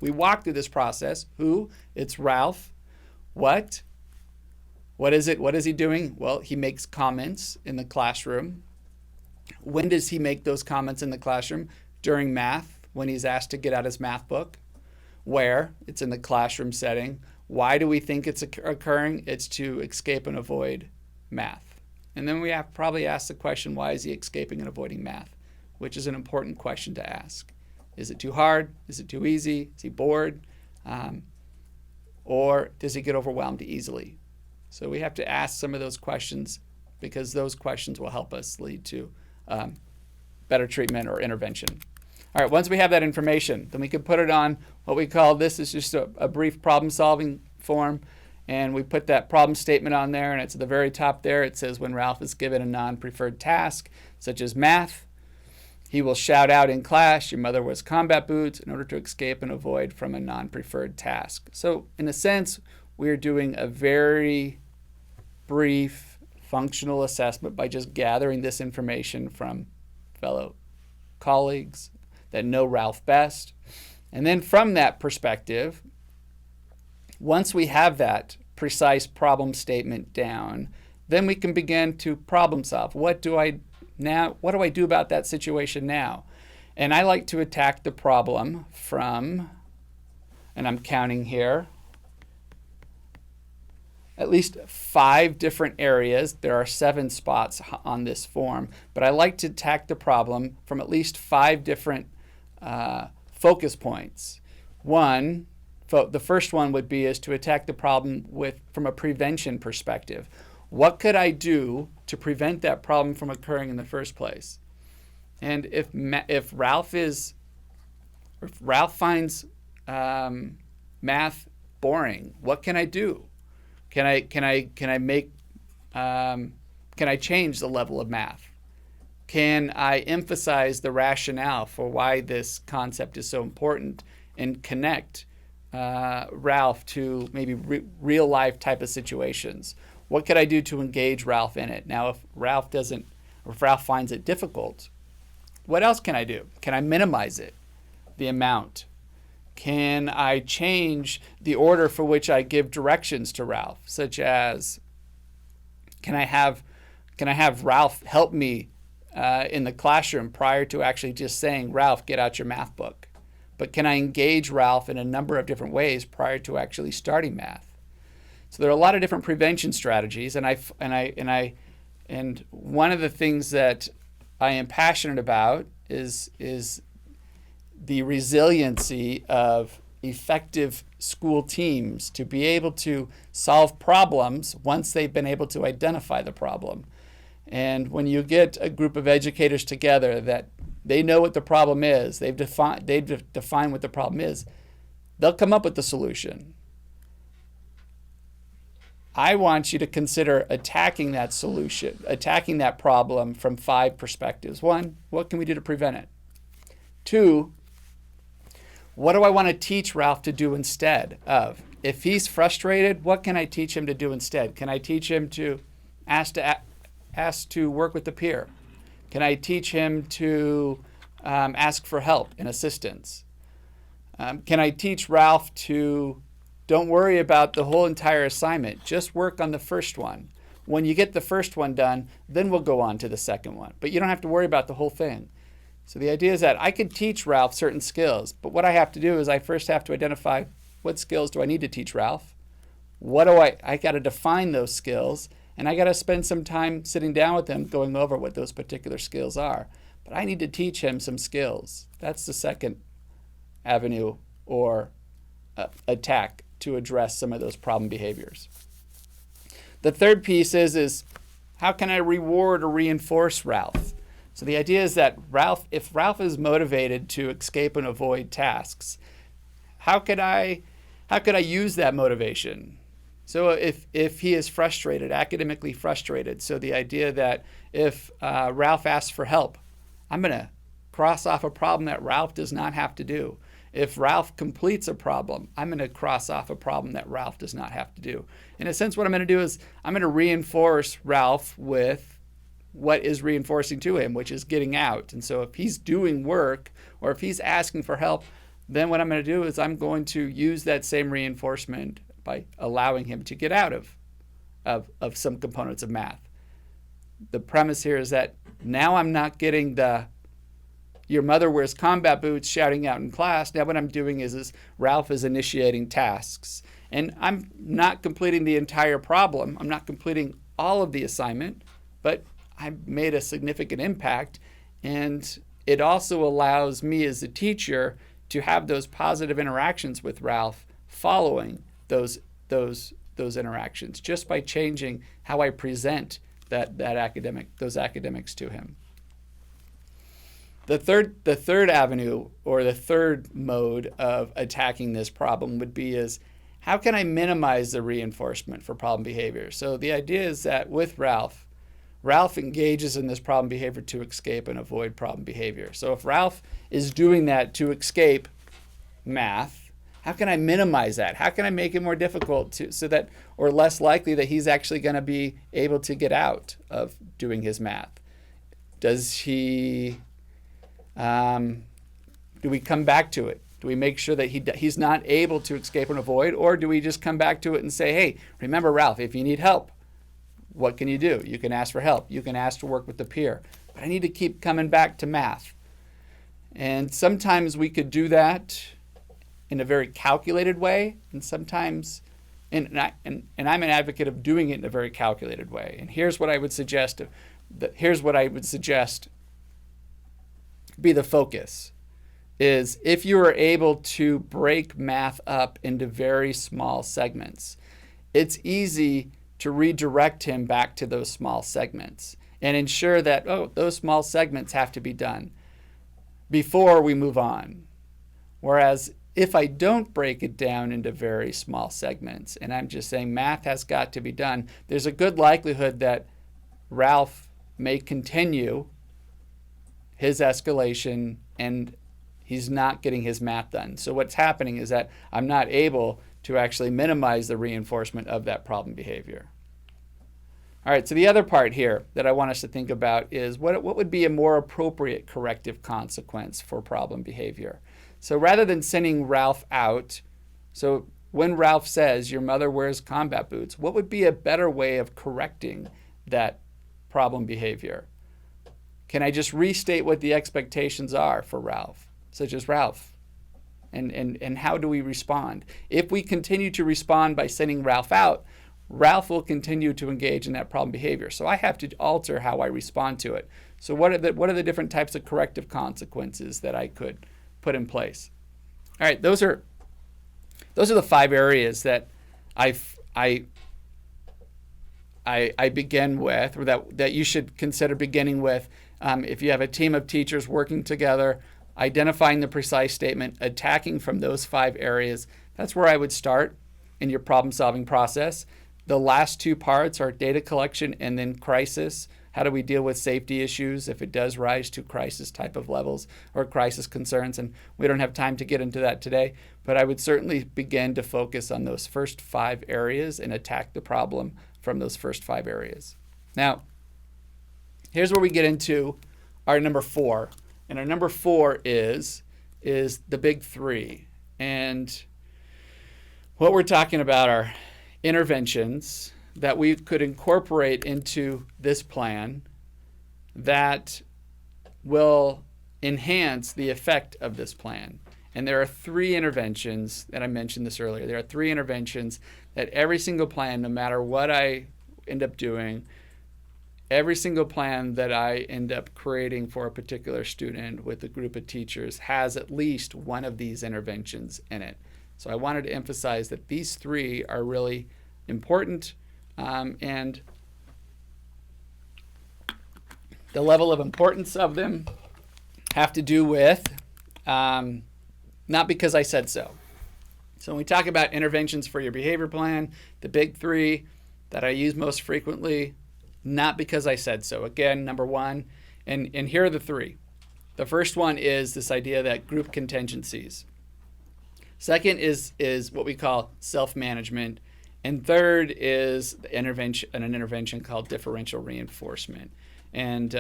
we walk through this process. Who? It's Ralph. What? What is it? What is he doing? Well, he makes comments in the classroom. When does he make those comments in the classroom? During math, when he's asked to get out his math book. Where? It's in the classroom setting. Why do we think it's occurring? It's to escape and avoid math. And then we have probably ask the question, why is he escaping and avoiding math? Which is an important question to ask. Is it too hard? Is it too easy? Is he bored? Or does he get overwhelmed easily? So we have to ask some of those questions because those questions will help us lead to better treatment or intervention. All right, once we have that information, then we can put it on what we call, this is just a brief problem-solving form, and we put that problem statement on there, and it's at the very top there. It says when Ralph is given a non-preferred task, such as math, he will shout out in class, your mother wears combat boots, in order to escape and avoid from a non-preferred task. So in a sense, we're doing a very brief functional assessment by just gathering this information from fellow colleagues that know Ralph best. And then from that perspective, once we have that precise problem statement down, then we can begin to problem solve. What do I do about that situation now? And I like to attack the problem from, and I'm counting here, at least 5 different areas. There are 7 spots on this form, but I like to attack the problem from at least 5 different focus points. The first one would be is to attack the problem from a prevention perspective. What could I do to prevent that problem from occurring in the first place? And if Ralph finds math boring, what can I do? Can I change the level of math? Can I emphasize the rationale for why this concept is so important and connect Ralph to maybe real life type of situations? What could I do to engage Ralph in it? Now, if Ralph finds it difficult, what else can I do? Can I minimize it, the amount? Can I change the order for which I give directions to Ralph, such as can I have Ralph help me in the classroom prior to actually just saying, Ralph, get out your math book? But can I engage Ralph in a number of different ways prior to actually starting math? So there are a lot of different prevention strategies, and one of the things that I am passionate about is the resiliency of effective school teams to be able to solve problems once they've been able to identify the problem. And when you get a group of educators together that they know what the problem is, they've defined what the problem is, they'll come up with the solution. I want you to consider attacking that solution, attacking that problem from 5 perspectives. 1, what can we do to prevent it? 2, what do I want to teach Ralph to do instead of? If he's frustrated, what can I teach him to do instead? Can I teach him to ask to work with the peer? Can I teach him to ask for help and assistance? Can I teach Ralph to don't worry about the whole entire assignment, just work on the first one. When you get the first one done, then we'll go on to the second one. But you don't have to worry about the whole thing. So the idea is that I could teach Ralph certain skills, but what I have to do is I first have to identify what skills do I need to teach Ralph? I got to define those skills, and I got to spend some time sitting down with him going over what those particular skills are. But I need to teach him some skills. That's the second avenue or attack to address some of those problem behaviors. The third piece is how can I reward or reinforce Ralph? So the idea is that if Ralph is motivated to escape and avoid tasks, how could I use that motivation? So if he is frustrated, academically frustrated, so the idea that if Ralph asks for help, I'm going to cross off a problem that Ralph does not have to do. If Ralph completes a problem, I'm going to cross off a problem that Ralph does not have to do. In a sense, what I'm going to do is I'm going to reinforce Ralph with what is reinforcing to him, which is getting out. And so if he's doing work or if he's asking for help, then what I'm going to do is I'm going to use that same reinforcement by allowing him to get out of some components of math. The premise here is that now I'm not getting the "your mother wears combat boots" shouting out in class. Now what I'm doing is Ralph is initiating tasks. And I'm not completing the entire problem. I'm not completing all of the assignment, but I made a significant impact. And it also allows me as a teacher to have those positive interactions with Ralph following those interactions, just by changing how I present those academics to him. The third avenue, or the third mode of attacking this problem, would be how can I minimize the reinforcement for problem behavior? So the idea is that with Ralph engages in this problem behavior to escape and avoid problem behavior. So if Ralph is doing that to escape math, how can I minimize that? How can I make it more difficult or less likely that he's actually going to be able to get out of doing his math? Does he do we come back to it? Do we make sure that he's not able to escape and avoid, or do we just come back to it and say, hey, remember, Ralph, if you need help, what can you do? You can ask for help. You can ask to work with the peer. But I need to keep coming back to math. And sometimes we could do that in a very calculated way, and sometimes, and I'm an advocate of doing it in a very calculated way. And here's what I would suggest. Be the focus, is if you are able to break math up into very small segments, it's easy to redirect him back to those small segments and ensure that, those small segments have to be done before we move on. Whereas if I don't break it down into very small segments and I'm just saying math has got to be done, there's a good likelihood that Ralph may continue his escalation and he's not getting his math done. So what's happening is that I'm not able to actually minimize the reinforcement of that problem behavior. All right, so the other part here that I want us to think about is what would be a more appropriate corrective consequence for problem behavior. So rather than sending Ralph out, so when Ralph says, "your mother wears combat boots," what would be a better way of correcting that problem behavior? Can I just restate what the expectations are for Ralph, such as Ralph? And how do we respond? If we continue to respond by sending Ralph out, Ralph will continue to engage in that problem behavior. So I have to alter how I respond to it. So what are the different types of corrective consequences that I could put in place? All right, those are the 5 areas that I begin with, or that you should consider beginning with. If you have a team of teachers working together, identifying the precise statement, attacking from those 5 areas, that's where I would start in your problem-solving process. The last 2 parts are data collection and then crisis. How do we deal with safety issues if it does rise to crisis type of levels or crisis concerns? And we don't have time to get into that today, but I would certainly begin to focus on those first 5 areas and attack the problem from those first 5 areas. Now, here's where we get into our number 4. And our number 4 is the big 3. And what we're talking about are interventions that we could incorporate into this plan that will enhance the effect of this plan. And there are 3 interventions, and I mentioned this earlier. There are 3 interventions that every single plan, no matter what I end up doing, every single plan that I end up creating for a particular student with a group of teachers has at least one of these interventions in it. So I wanted to emphasize that these three are really important, and the level of importance of them have to do with not because I said so. So when we talk about interventions for your behavior plan, the big three that I use most frequently, not because I said so. Again, number one, and here are the three. The first one is this idea that group contingencies. Second is what we call self-management. And third is an intervention called differential reinforcement. And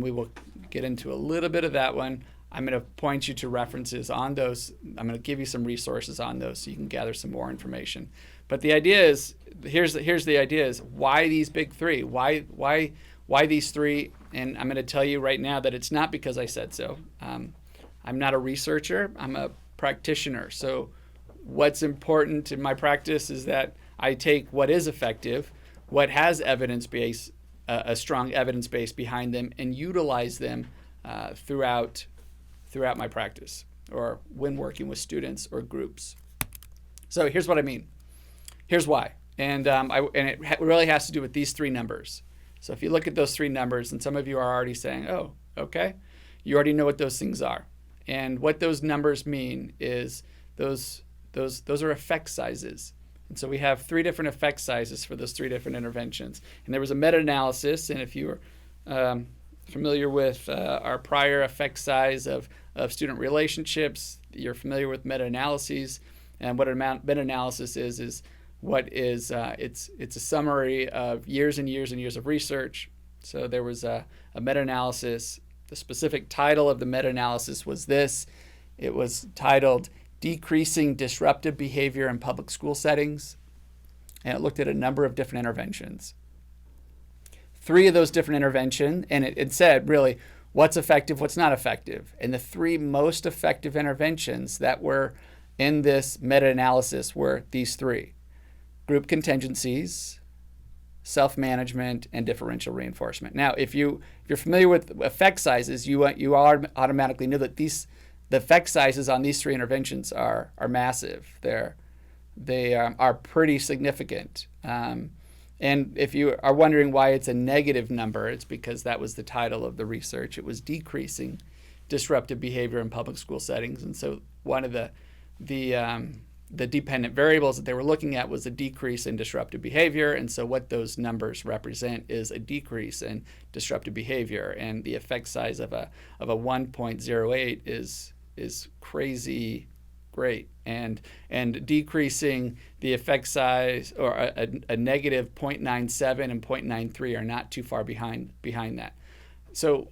we will get into a little bit of that one. I'm going to point you to references on those. I'm going to give you some resources on those so you can gather some more information. But the idea is, here's the idea is, why these big three? Why these three? And I'm going to tell you right now that it's not because I said so. I'm not a researcher. I'm a practitioner. So what's important in my practice is that I take what is effective, what has evidence base, a strong evidence base behind them, and utilize them throughout my practice or when working with students or groups. So here's what I mean. Here's why. And it really has to do with these three numbers. So if you look at those three numbers, and some of you are already saying, oh, okay, you already know what those things are. And what those numbers mean is those are effect sizes. And so we have three different effect sizes for those three different interventions. And there was a meta-analysis, and if you were familiar with our prior effect size of student relationships, you're familiar with meta-analyses. And what a meta-analysis is what is it's a summary of years and years and years of research. So there was a meta-analysis. The specific title of the meta-analysis was this. It was titled Decreasing Disruptive Behavior in Public School Settings, and it looked at a number of different interventions. Three of those different interventions, and it said really what's effective, what's not effective. And the three most effective interventions that were in this meta-analysis were these three: group contingencies, self-management, and differential reinforcement. Now, if you're familiar with effect sizes, you automatically know that the effect sizes on these three interventions are massive. They are pretty significant. And if you are wondering why it's a negative number, it's because that was the title of the research. It was decreasing disruptive behavior in public school settings. And so one of the dependent variables that they were looking at was a decrease in disruptive behavior. And so what those numbers represent is a decrease in disruptive behavior. And the effect size of a 1.08 is crazy great. And decreasing the effect size, or a negative 0.97 and 0.93 are not too far behind that. So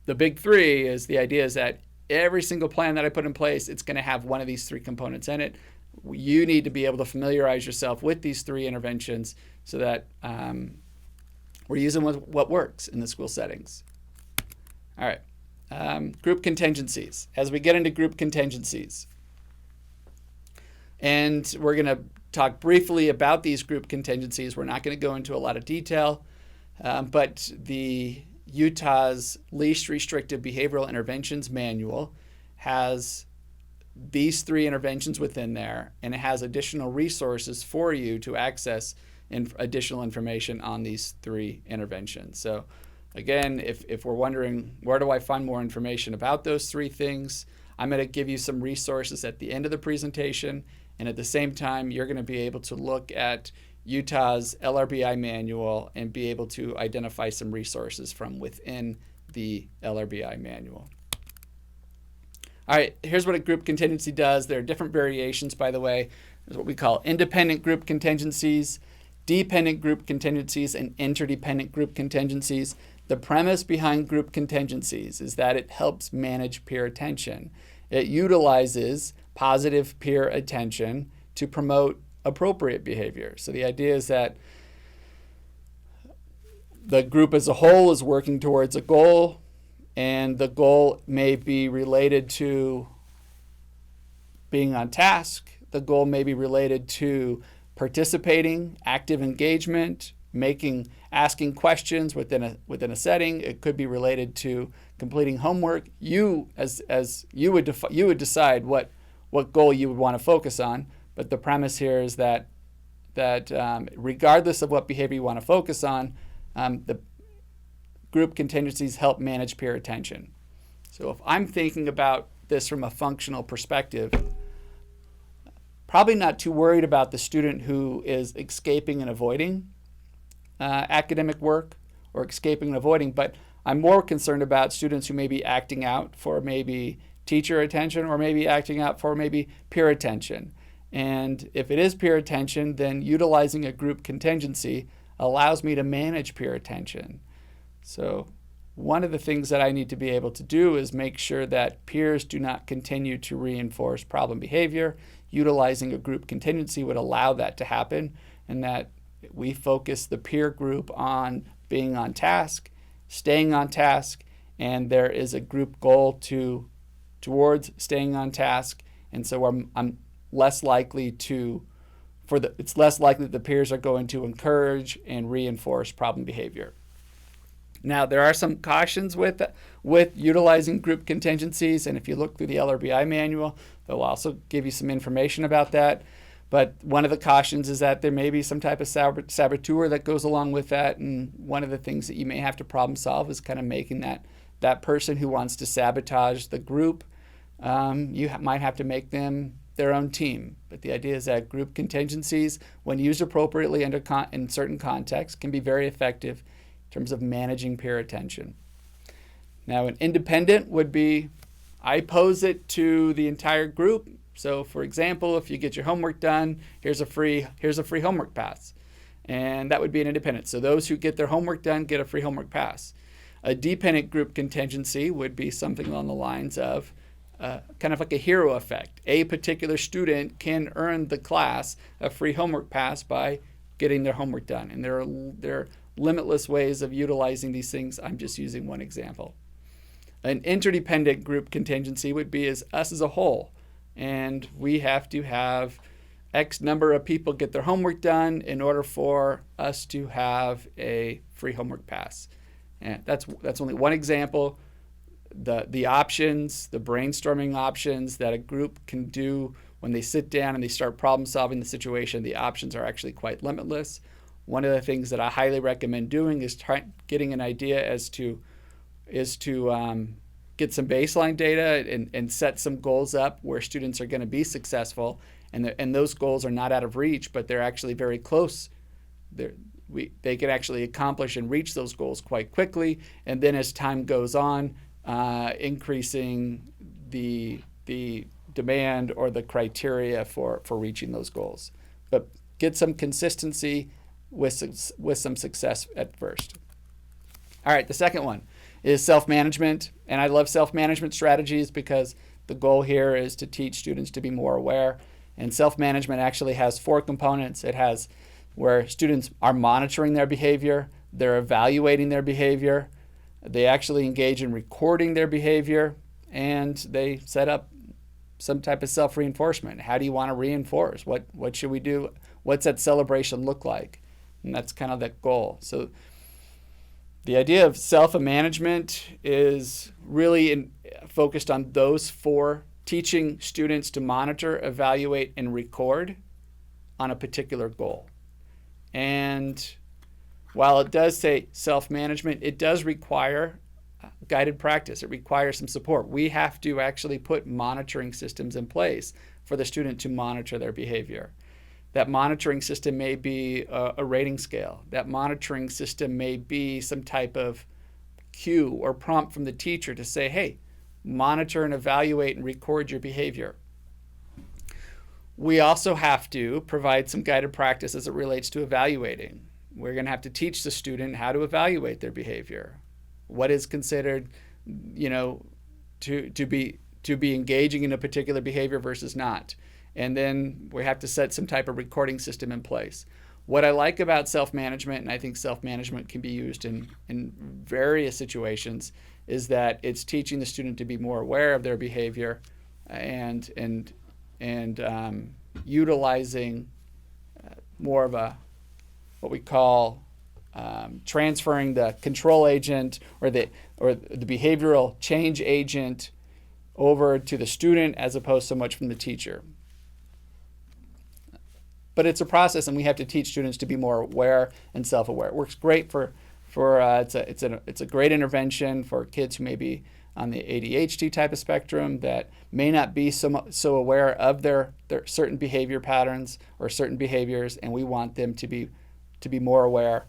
the big three is, the idea is that every single plan that I put in place, it's going to have one of these three components in it. You need to be able to familiarize yourself with these three interventions so that we're using what works in the school settings. All right. Group contingencies. As we get into group contingencies, and we're going to talk briefly about these group contingencies. We're not going to go into a lot of detail, but the Utah's Least Restrictive Behavioral Interventions Manual has these three interventions within there, and it has additional resources for you to access additional information on these three interventions. So again, if we're wondering, where do I find more information about those three things, I'm going to give you some resources at the end of the presentation, and at the same time, you're going to be able to look at Utah's LRBI manual and be able to identify some resources from within the LRBI manual. All right, here's what a group contingency does. There are different variations, by the way. There's what we call independent group contingencies, dependent group contingencies, and interdependent group contingencies. The premise behind group contingencies is that it helps manage peer attention. It utilizes positive peer attention to promote appropriate behavior. So the idea is that the group as a whole is working towards a goal, and the goal may be related to being on task. The goal may be related to participating, active engagement, asking questions within a setting. It could be related to completing homework. You would decide what what goal you would want to focus on. But the premise here is that regardless of what behavior you want to focus on, the group contingencies help manage peer attention. So if I'm thinking about this from a functional perspective, probably not too worried about the student who is escaping and avoiding academic work or escaping and avoiding, but I'm more concerned about students who may be acting out for maybe teacher attention or maybe acting out for maybe peer attention. And if it is peer attention, then utilizing a group contingency allows me to manage peer attention. So one of the things that I need to be able to do is make sure that peers do not continue to reinforce problem behavior. Utilizing a group contingency would allow that to happen, and that we focus the peer group on being on task, staying on task, and there is a group goal towards staying on task. And so I'm less likely it's less likely that the peers are going to encourage and reinforce problem behavior. Now, there are some cautions with utilizing group contingencies, and if you look through the LRBI manual, they'll also give you some information about that. But one of the cautions is that there may be some type of saboteur that goes along with that, and one of the things that you may have to problem solve is kind of making that person who wants to sabotage the group, you might have to make them their own team. But the idea is that group contingencies, when used appropriately in certain contexts, can be very effective in terms of managing peer attention. Now, an independent would be, I pose it to the entire group. So, for example, if you get your homework done, here's a free homework pass. And that would be an independent. So those who get their homework done get a free homework pass. A dependent group contingency would be something along the lines of kind of like a hero effect. A particular student can earn the class a free homework pass by getting their homework done. And there are limitless ways of utilizing these things. I'm just using one example. An interdependent group contingency would be us as a whole. And we have to have X number of people get their homework done in order for us to have a free homework pass. And that's only one example. The options, the brainstorming options that a group can do when they sit down and they start problem solving the situation, the options are actually quite limitless. One of the things that I highly recommend doing is getting an idea as to get some baseline data and set some goals up where students are going to be successful, and those goals are not out of reach, but they're actually very close. They can actually accomplish and reach those goals quite quickly, and then as time goes on, increasing the demand or the criteria for reaching those goals. But get some consistency with some success at first. All right, the second one is self-management. And I love self-management strategies because the goal here is to teach students to be more aware. And self-management actually has 4 components. It has where students are monitoring their behavior, they're evaluating their behavior, they actually engage in recording their behavior, and they set up some type of self-reinforcement. How do you want to reinforce? What should we do? What's that celebration look like? And that's kind of that goal. So the idea of self-management is really focused on those 4, teaching students to monitor, evaluate, and record on a particular goal. And while it does say self-management, it does require guided practice. It requires some support. We have to actually put monitoring systems in place for the student to monitor their behavior. That monitoring system may be a rating scale. That monitoring system may be some type of cue or prompt from the teacher to say, hey, monitor and evaluate and record your behavior. We also have to provide some guided practice as it relates to evaluating. We're going to have to teach the student how to evaluate their behavior. What is considered, to be engaging in a particular behavior versus not. And then we have to set some type of recording system in place. What I like about self-management, and I think self-management can be used in various situations, is that it's teaching the student to be more aware of their behavior and utilizing more of what we call transferring the control agent or the behavioral change agent over to the student as opposed so much from the teacher. But it's a process, and we have to teach students to be more aware and self-aware. It works great it's a great intervention for kids who may be on the ADHD type of spectrum that may not be so aware of their certain behavior patterns or certain behaviors, and we want them to be more aware.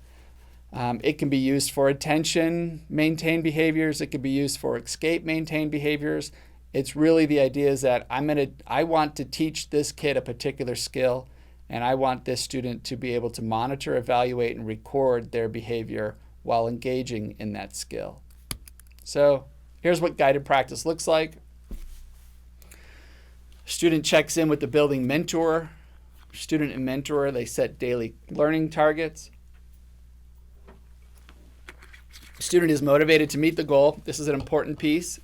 It can be used for attention maintained behaviors. It can be used for escape maintained behaviors. It's really the idea is that I want to teach this kid a particular skill, and I want this student to be able to monitor, evaluate, and record their behavior while engaging in that skill. So here's what guided practice looks like. Student checks in with the building mentor. Student and mentor, they set daily learning targets. Student is motivated to meet the goal. This is an important piece.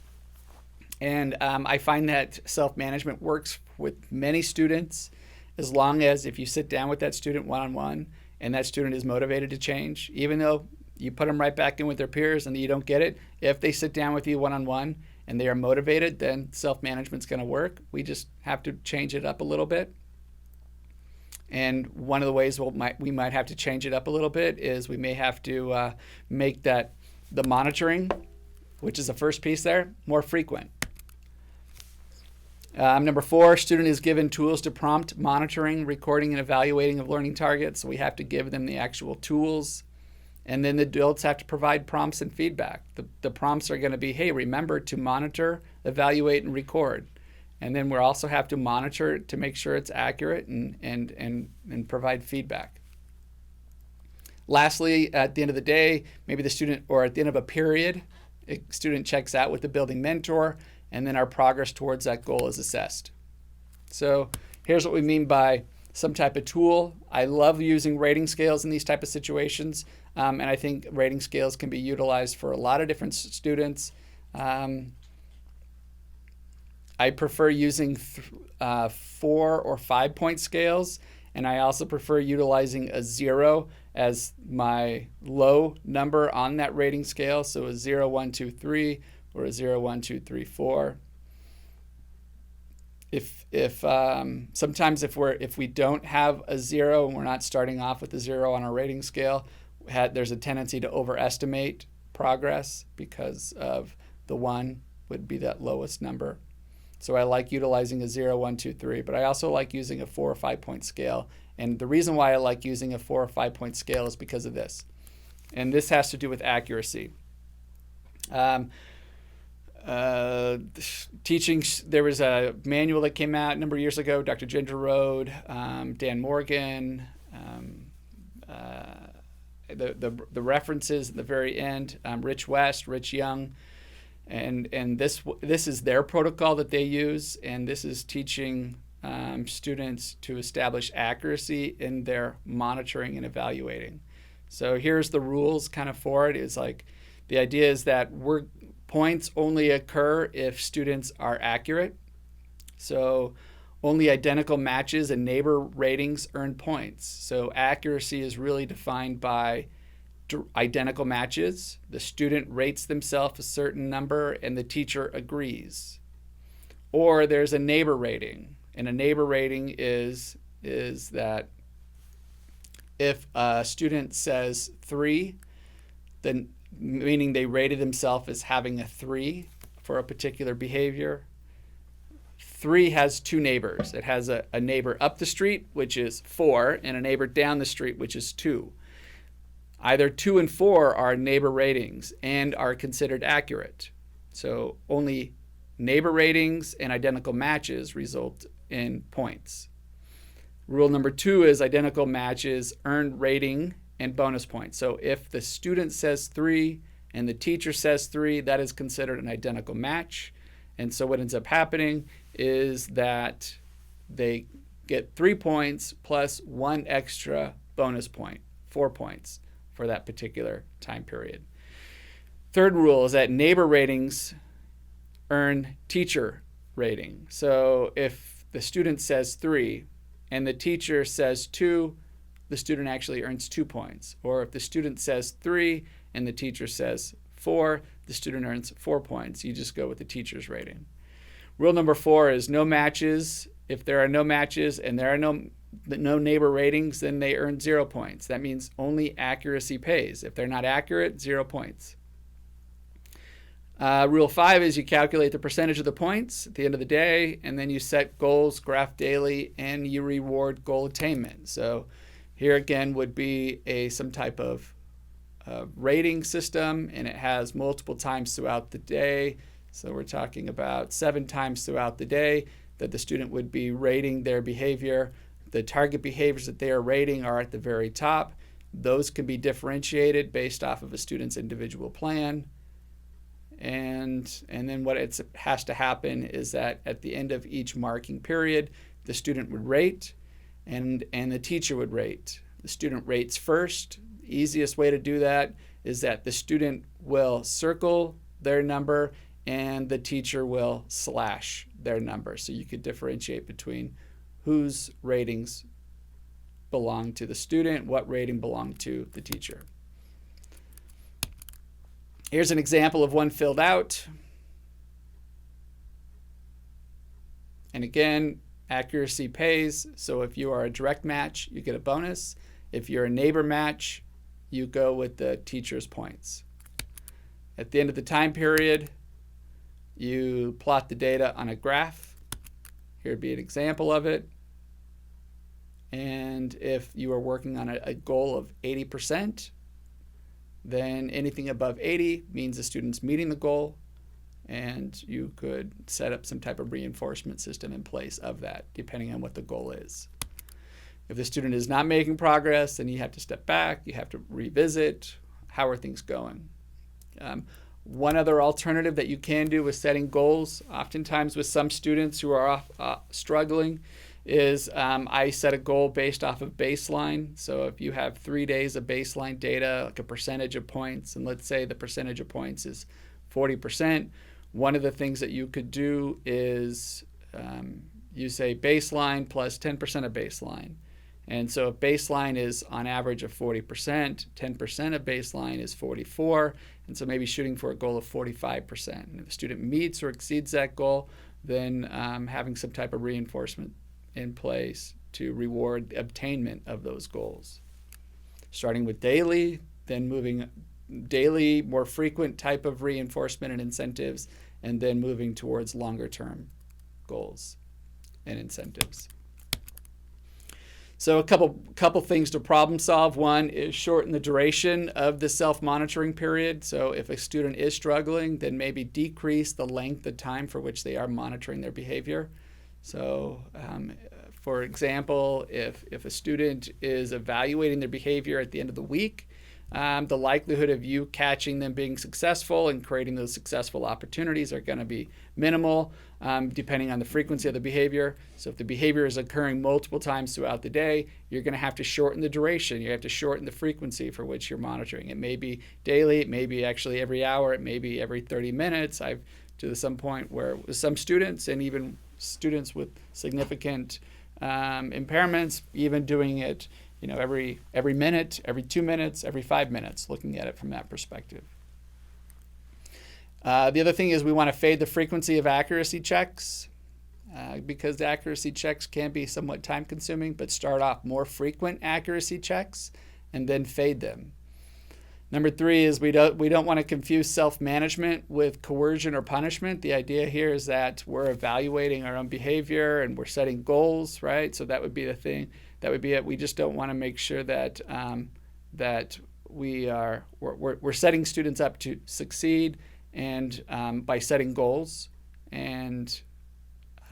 And I find that self-management works with many students as long as if you sit down with that student one-on-one and that student is motivated to change, even though you put them right back in with their peers and you don't get it, if they sit down with you one-on-one and they are motivated, then self-management's going to work. We just have to change it up a little bit. And one of the ways we might have to change it up a little bit is we may have to make the monitoring, which is the first piece there, more frequent. Number 4, student is given tools to prompt monitoring, recording, and evaluating of learning targets. So we have to give them the actual tools. And then the adults have to provide prompts and feedback. The prompts are going to be, hey, remember to monitor, evaluate, and record. And then we'll also have to monitor to make sure it's accurate and provide feedback. Lastly, at the end of the day, maybe the student, or at the end of a period, a student checks out with the building mentor, and then our progress towards that goal is assessed. So here's what we mean by some type of tool. I love using rating scales in these type of situations, and I think rating scales can be utilized for a lot of different students. I prefer using 4 or 5 point scales, and I also prefer utilizing a 0 as my low number on that rating scale. So a 0, 1, 2, 3, or a 0, 1, 2, 3, 4. Sometimes if we don't have a 0 and we're not starting off with a 0 on our rating scale, there's a tendency to overestimate progress because of the 1 would be that lowest number. So I like utilizing a 0, 1, 2, 3, but I also like using a 4 or 5 point scale. And the reason why I like using a 4 or 5 point scale is because of this. And this has to do with accuracy. Teaching, there was a manual that came out a number of years ago, Dr. Ginger Road, Dan Morgan, the references at the very end, Rich West, Rich Young, and this is their protocol that they use, and this is teaching students to establish accuracy in their monitoring and evaluating. So here's the rules kind of for it. Is like the idea is that points only occur if students are accurate. So only identical matches and neighbor ratings earn points. So accuracy is really defined by identical matches. The student rates themselves a certain number and the teacher agrees. Or there's a neighbor rating. And a neighbor rating is that if a student says 3, then meaning they rated themselves as having a 3 for a particular behavior. 3 has 2 neighbors. It has a neighbor up the street, which is 4, and a neighbor down the street, which is 2. Either 2 and 4 are neighbor ratings and are considered accurate. So only neighbor ratings and identical matches result in points. Rule number 2 is identical matches earn rating and bonus points. So if the student says 3 and the teacher says 3, that is considered an identical match. And so what ends up happening is that they get 3 points plus 1 extra bonus point, 4 points for that particular time period. Third rule is that neighbor ratings earn teacher rating. So if the student says 3 and the teacher says 2, the student actually earns 2 points. Or if the student says 3 and the teacher says 4, the student earns 4 points. You just go with the teacher's rating. Rule number 4 is no matches. If there are no matches and there are no neighbor ratings, then they earn 0 points. That means only accuracy pays. If they're not accurate, 0 points. Rule 5 is you calculate the percentage of the points at the end of the day, and then you set goals, graph daily, and you reward goal attainment. So here again would be some type of rating system, and it has multiple times throughout the day. So we're talking about 7 times throughout the day that the student would be rating their behavior. The target behaviors that they are rating are at the very top. Those can be differentiated based off of a student's individual plan. And then what it has to happen is that at the end of each marking period, the student would rate and the teacher would rate. The student rates first. The easiest way to do that is that the student will circle their number and the teacher will slash their number. So you could differentiate between whose ratings belong to the student, what rating belonged to the teacher. Here's an example of one filled out. And again, accuracy pays. So if you are a direct match, you get a bonus. If you're a neighbor match, you go with the teacher's points. At the end of the time period, you plot the data on a graph. Here would be an example of it. And if you are working on a goal of 80%, then anything above 80 means the student's meeting the goal, and you could set up some type of reinforcement system in place of that, depending on what the goal is. If the student is not making progress, then you have to step back, you have to revisit, how are things going? One other alternative that you can do with setting goals, oftentimes with some students who are struggling, is I set a goal based off of baseline. So if you have 3 days of baseline data, like a percentage of points, and let's say the percentage of points is 40%, one of the things that you could do is you say baseline plus 10% of baseline. And so if baseline is on average of 40%, 10% of baseline is 44, and so maybe shooting for a goal of 45%. And if the student meets or exceeds that goal, then having some type of reinforcement in place to reward the attainment of those goals. Starting with daily, then moving daily, more frequent type of reinforcement and incentives, and then moving towards longer term goals and incentives. So a couple things to problem solve. One is shorten the duration of the self-monitoring period. So if a student is struggling, then maybe decrease the length of time for which they are monitoring their behavior. So for example, if a student is evaluating their behavior at the end of the week, the likelihood of you catching them being successful and creating those successful opportunities are going to be minimal, depending on the frequency of the behavior. So if the behavior is occurring multiple times throughout the day, you're going to have to shorten the duration. You have to shorten the frequency for which you're monitoring. It may be daily, it may be actually every hour, it may be every 30 minutes. I've to some point where with some students and even students with significant impairments, even doing it every minute, every 2 minutes, every 5 minutes, looking at it from that perspective. The other thing is we want to fade the frequency of accuracy checks because the accuracy checks can be somewhat time consuming, but start off more frequent accuracy checks and then fade them. Number 3 is we don't want to confuse self-management with coercion or punishment. The idea here is that we're evaluating our own behavior and we're setting goals, right? So that would be the thing. That would be it. We just don't want to make sure that that we're setting students up to succeed, and by setting goals. And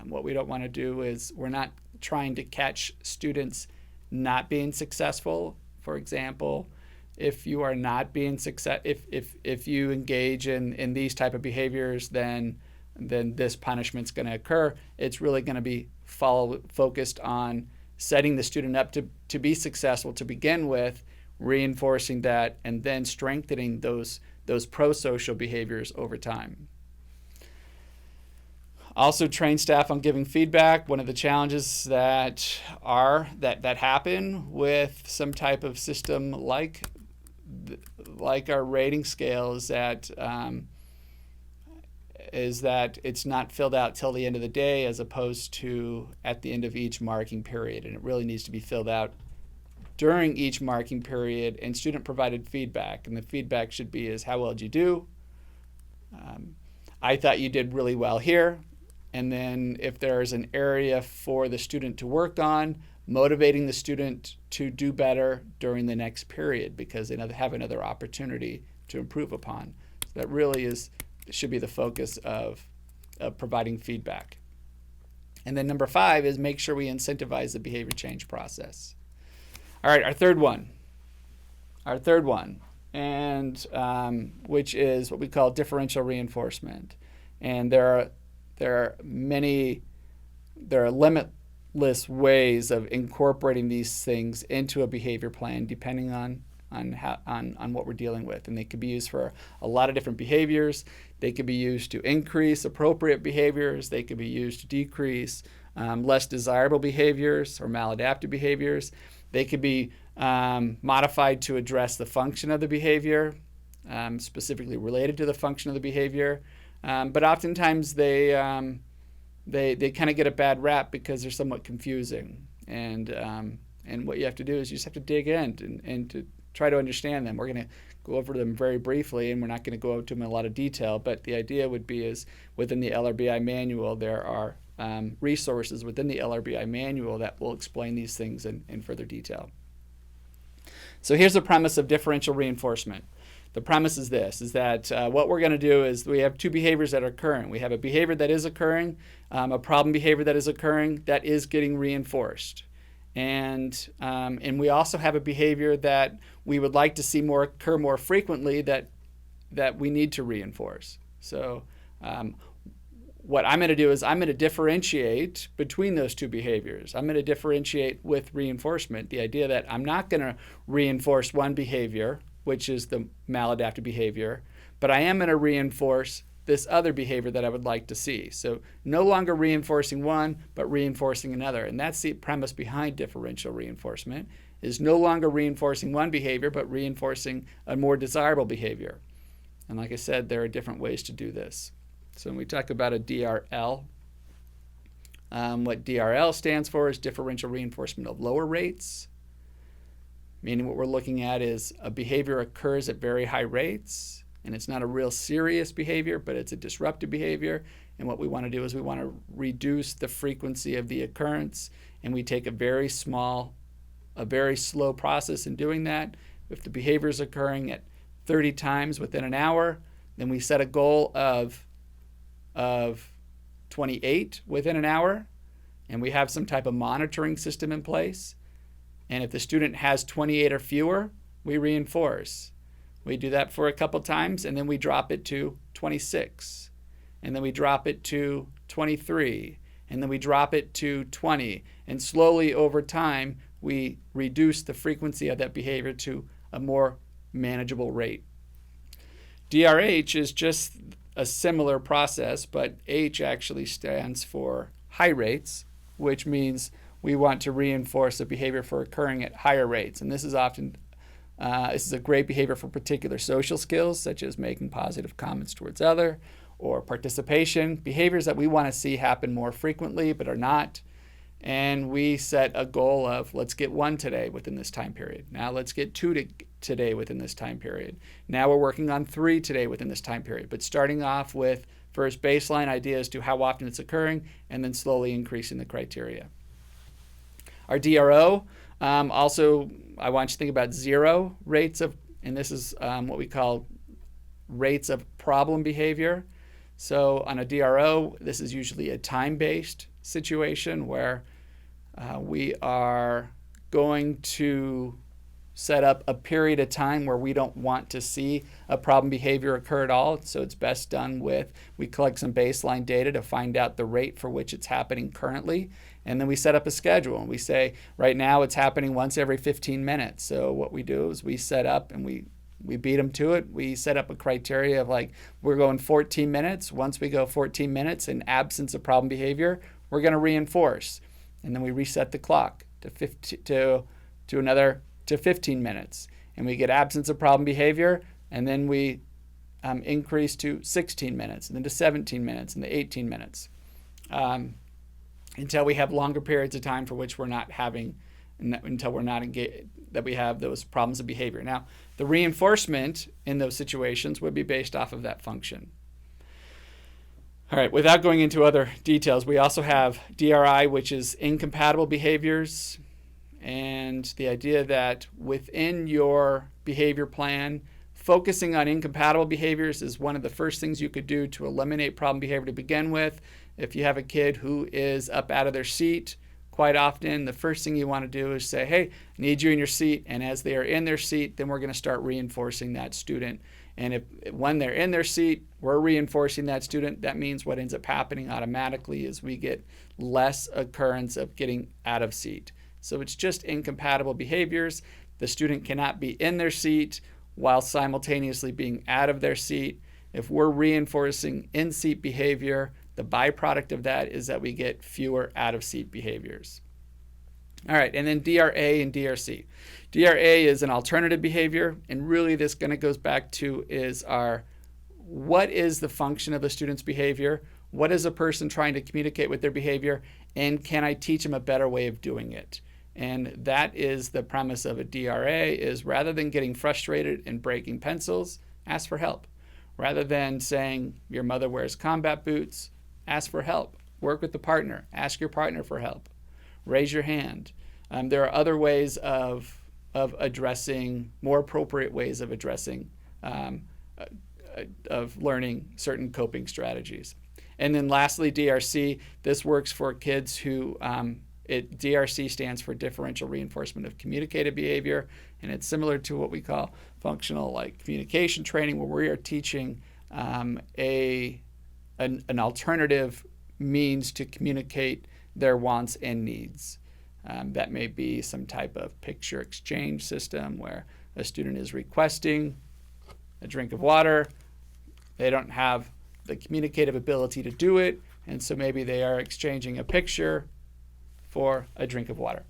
what we don't want to do is we're not trying to catch students not being successful. For example, if you are not being if you engage in these type of behaviors, then this punishment's going to occur. It's really going to be focused on setting the student up to be successful to begin with, reinforcing that, and then strengthening those pro-social behaviors over time. Also train staff on giving feedback. One of the challenges that happen with some type of system like our rating scale is that is that it's not filled out till the end of the day as opposed to at the end of each marking period. And it really needs to be filled out during each marking period and student provided feedback. And the feedback should be is how well did you do? I thought you did really well here. And then if there's an area for the student to work on, motivating the student to do better during the next period because they have another opportunity to improve upon. So that really should be the focus of providing feedback. And then number 5 is make sure we incentivize the behavior change process. All right, our third one, and which is what we call differential reinforcement. And there are limitless ways of incorporating these things into a behavior plan depending on what we're dealing with. And they could be used for a lot of different behaviors. They could be used to increase appropriate behaviors. They could be used to decrease less desirable behaviors or maladaptive behaviors. They could be modified to address the function of the behavior, specifically related to the function of the behavior. But oftentimes they kind of get a bad rap because they're somewhat confusing. And what you have to do is you just have to dig in and to try to understand them. We're going to go over them very briefly, and we're not going to go into them in a lot of detail. But the idea would be is within the LRBI manual, there are resources within the LRBI manual that will explain these things in further detail. So here's the premise of differential reinforcement. The premise is this, is that what we're going to do is we have two behaviors that are occurring. We have a behavior that is occurring, a problem behavior that is occurring that is getting reinforced. And we also have a behavior that we would like to see occur more frequently that we need to reinforce. So what I'm going to do is I'm going to differentiate between those two behaviors. I'm going to differentiate with reinforcement, the idea that I'm not going to reinforce one behavior, which is the maladaptive behavior, but I am going to reinforce this other behavior that I would like to see. So no longer reinforcing one, but reinforcing another. And that's the premise behind differential reinforcement, is no longer reinforcing one behavior, but reinforcing a more desirable behavior. And like I said, there are different ways to do this. So when we talk about a DRL, what DRL stands for is differential reinforcement of lower rates, meaning what we're looking at is a behavior occurs at very high rates, and it's not a real serious behavior, but it's a disruptive behavior. And what we want to do is we want to reduce the frequency of the occurrence, and we take a very slow process in doing that. If the behavior is occurring at 30 times within an hour, then we set a goal of 28 within an hour, and we have some type of monitoring system in place. And if the student has 28 or fewer, we reinforce. We do that for a couple times, and then we drop it to 26. And then we drop it to 23. And then we drop it to 20. And slowly over time, we reduce the frequency of that behavior to a more manageable rate. DRH is just a similar process, but H actually stands for high rates, which means we want to reinforce a behavior for occurring at higher rates. And this is a great behavior for particular social skills, such as making positive comments towards other, or participation, behaviors that we want to see happen more frequently but are not. And we set a goal of, let's get 1 today within this time period. Now let's get 2 today within this time period. Now we're working on 3 today within this time period. But starting off with first baseline idea as to how often it's occurring, and then slowly increasing the criteria. Our DRO, also I want you to think about 0 rates of, and this is what we call rates of problem behavior. So on a DRO, this is usually a time-based situation where we are going to set up a period of time where we don't want to see a problem behavior occur at all. So it's best done with, we collect some baseline data to find out the rate for which it's happening currently. And then we set up a schedule. And we say, right now it's happening once every 15 minutes. So what we do is we set up and we beat them to it. We set up a criteria of like, we're going 14 minutes. Once we go 14 minutes in absence of problem behavior, we're going to reinforce. And then we reset the clock to 15 minutes. And we get absence of problem behavior, and then we increase to 16 minutes, and then to 17 minutes, and to 18 minutes, until we have longer periods of time for which we're not having, until we're not engaged, that we have those problems of behavior. Now, the reinforcement in those situations would be based off of that function. All right, without going into other details, we also have DRI, which is incompatible behaviors, and the idea that within your behavior plan, focusing on incompatible behaviors is one of the first things you could do to eliminate problem behavior to begin with. If you have a kid who is up out of their seat, quite often the first thing you want to do is say, hey, I need you in your seat, and as they are in their seat, then we're going to start reinforcing that student. And when they're in their seat, we're reinforcing that student. That means what ends up happening automatically is we get less occurrence of getting out of seat. So it's just incompatible behaviors. The student cannot be in their seat while simultaneously being out of their seat. If we're reinforcing in-seat behavior, the byproduct of that is that we get fewer out-of-seat behaviors. All right, and then DRA and DRC. DRA is an alternative behavior, and really this kind of goes back to what is the function of a student's behavior? What is a person trying to communicate with their behavior? And can I teach them a better way of doing it? And that is the premise of a DRA, is rather than getting frustrated and breaking pencils, ask for help. Rather than saying your mother wears combat boots, ask for help. Work with the partner. Ask your partner for help. Raise your hand. There are other ways of addressing, more appropriate ways of addressing, of learning certain coping strategies. And then lastly, DRC. This works for kids who, DRC stands for differential reinforcement of communicated behavior, and it's similar to what we call functional like communication training, where we are teaching an alternative means to communicate their wants and needs. That may be some type of picture exchange system where a student is requesting a drink of water. They don't have the communicative ability to do it, and so maybe they are exchanging a picture for a drink of water.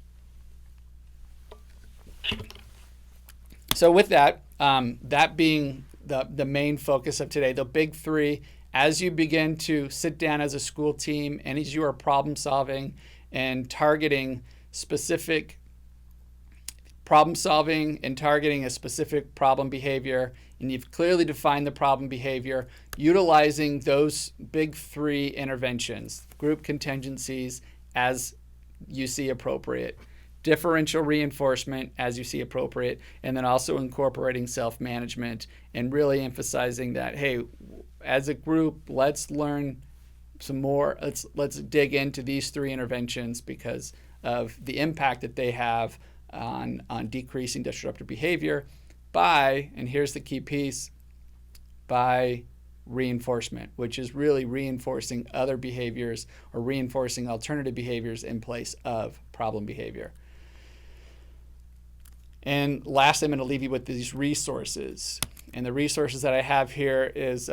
So with that, that being the main focus of today, the big three, as you begin to sit down as a school team and as you are problem solving and targeting specific problem solving and targeting a specific problem behavior, and you've clearly defined the problem behavior, utilizing those big three interventions, group contingencies as you see appropriate, differential reinforcement as you see appropriate, and then also incorporating self-management and really emphasizing that, hey, as a group, let's learn some more. Let's dig into these three interventions because of the impact that they have on decreasing disruptive behavior by, and here's the key piece, by reinforcement, which is really reinforcing other behaviors or reinforcing alternative behaviors in place of problem behavior. And lastly, I'm going to leave you with these resources. And the resources that I have here is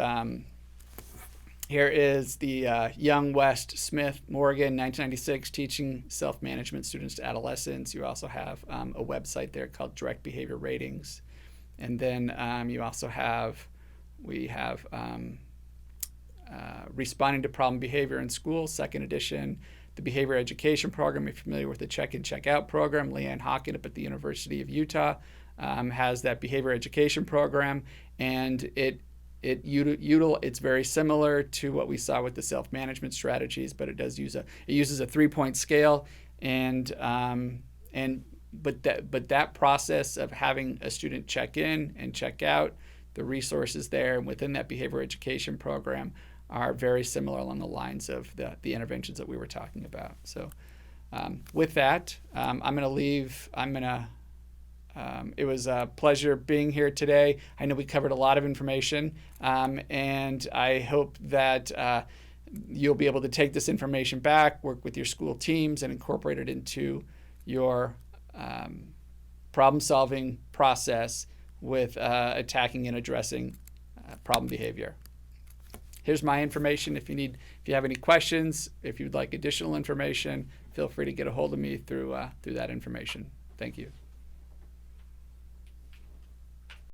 the Young, West, Smith, Morgan, 1996, Teaching Self-Management Students to Adolescents. You also have a website there called Direct Behavior Ratings. And then you also have, Responding to Problem Behavior in School, second edition. The Behavior Education Program, if you're familiar with the Check-In, Check-Out program, Leanne Hawken up at the University of Utah has that behavior education program, and it's very similar to what we saw with the self-management strategies, but it uses a 3-point scale, but that process of having a student check in and check out, the resources there and within that behavior education program are very similar along the lines of the interventions that we were talking about. So with that, I'm going to leave. It was a pleasure being here today. I know we covered a lot of information, and I hope that you'll be able to take this information back, work with your school teams, and incorporate it into your problem-solving process with attacking and addressing problem behavior. Here's my information. If you have any questions, if you'd like additional information, feel free to get a hold of me through that information. Thank you.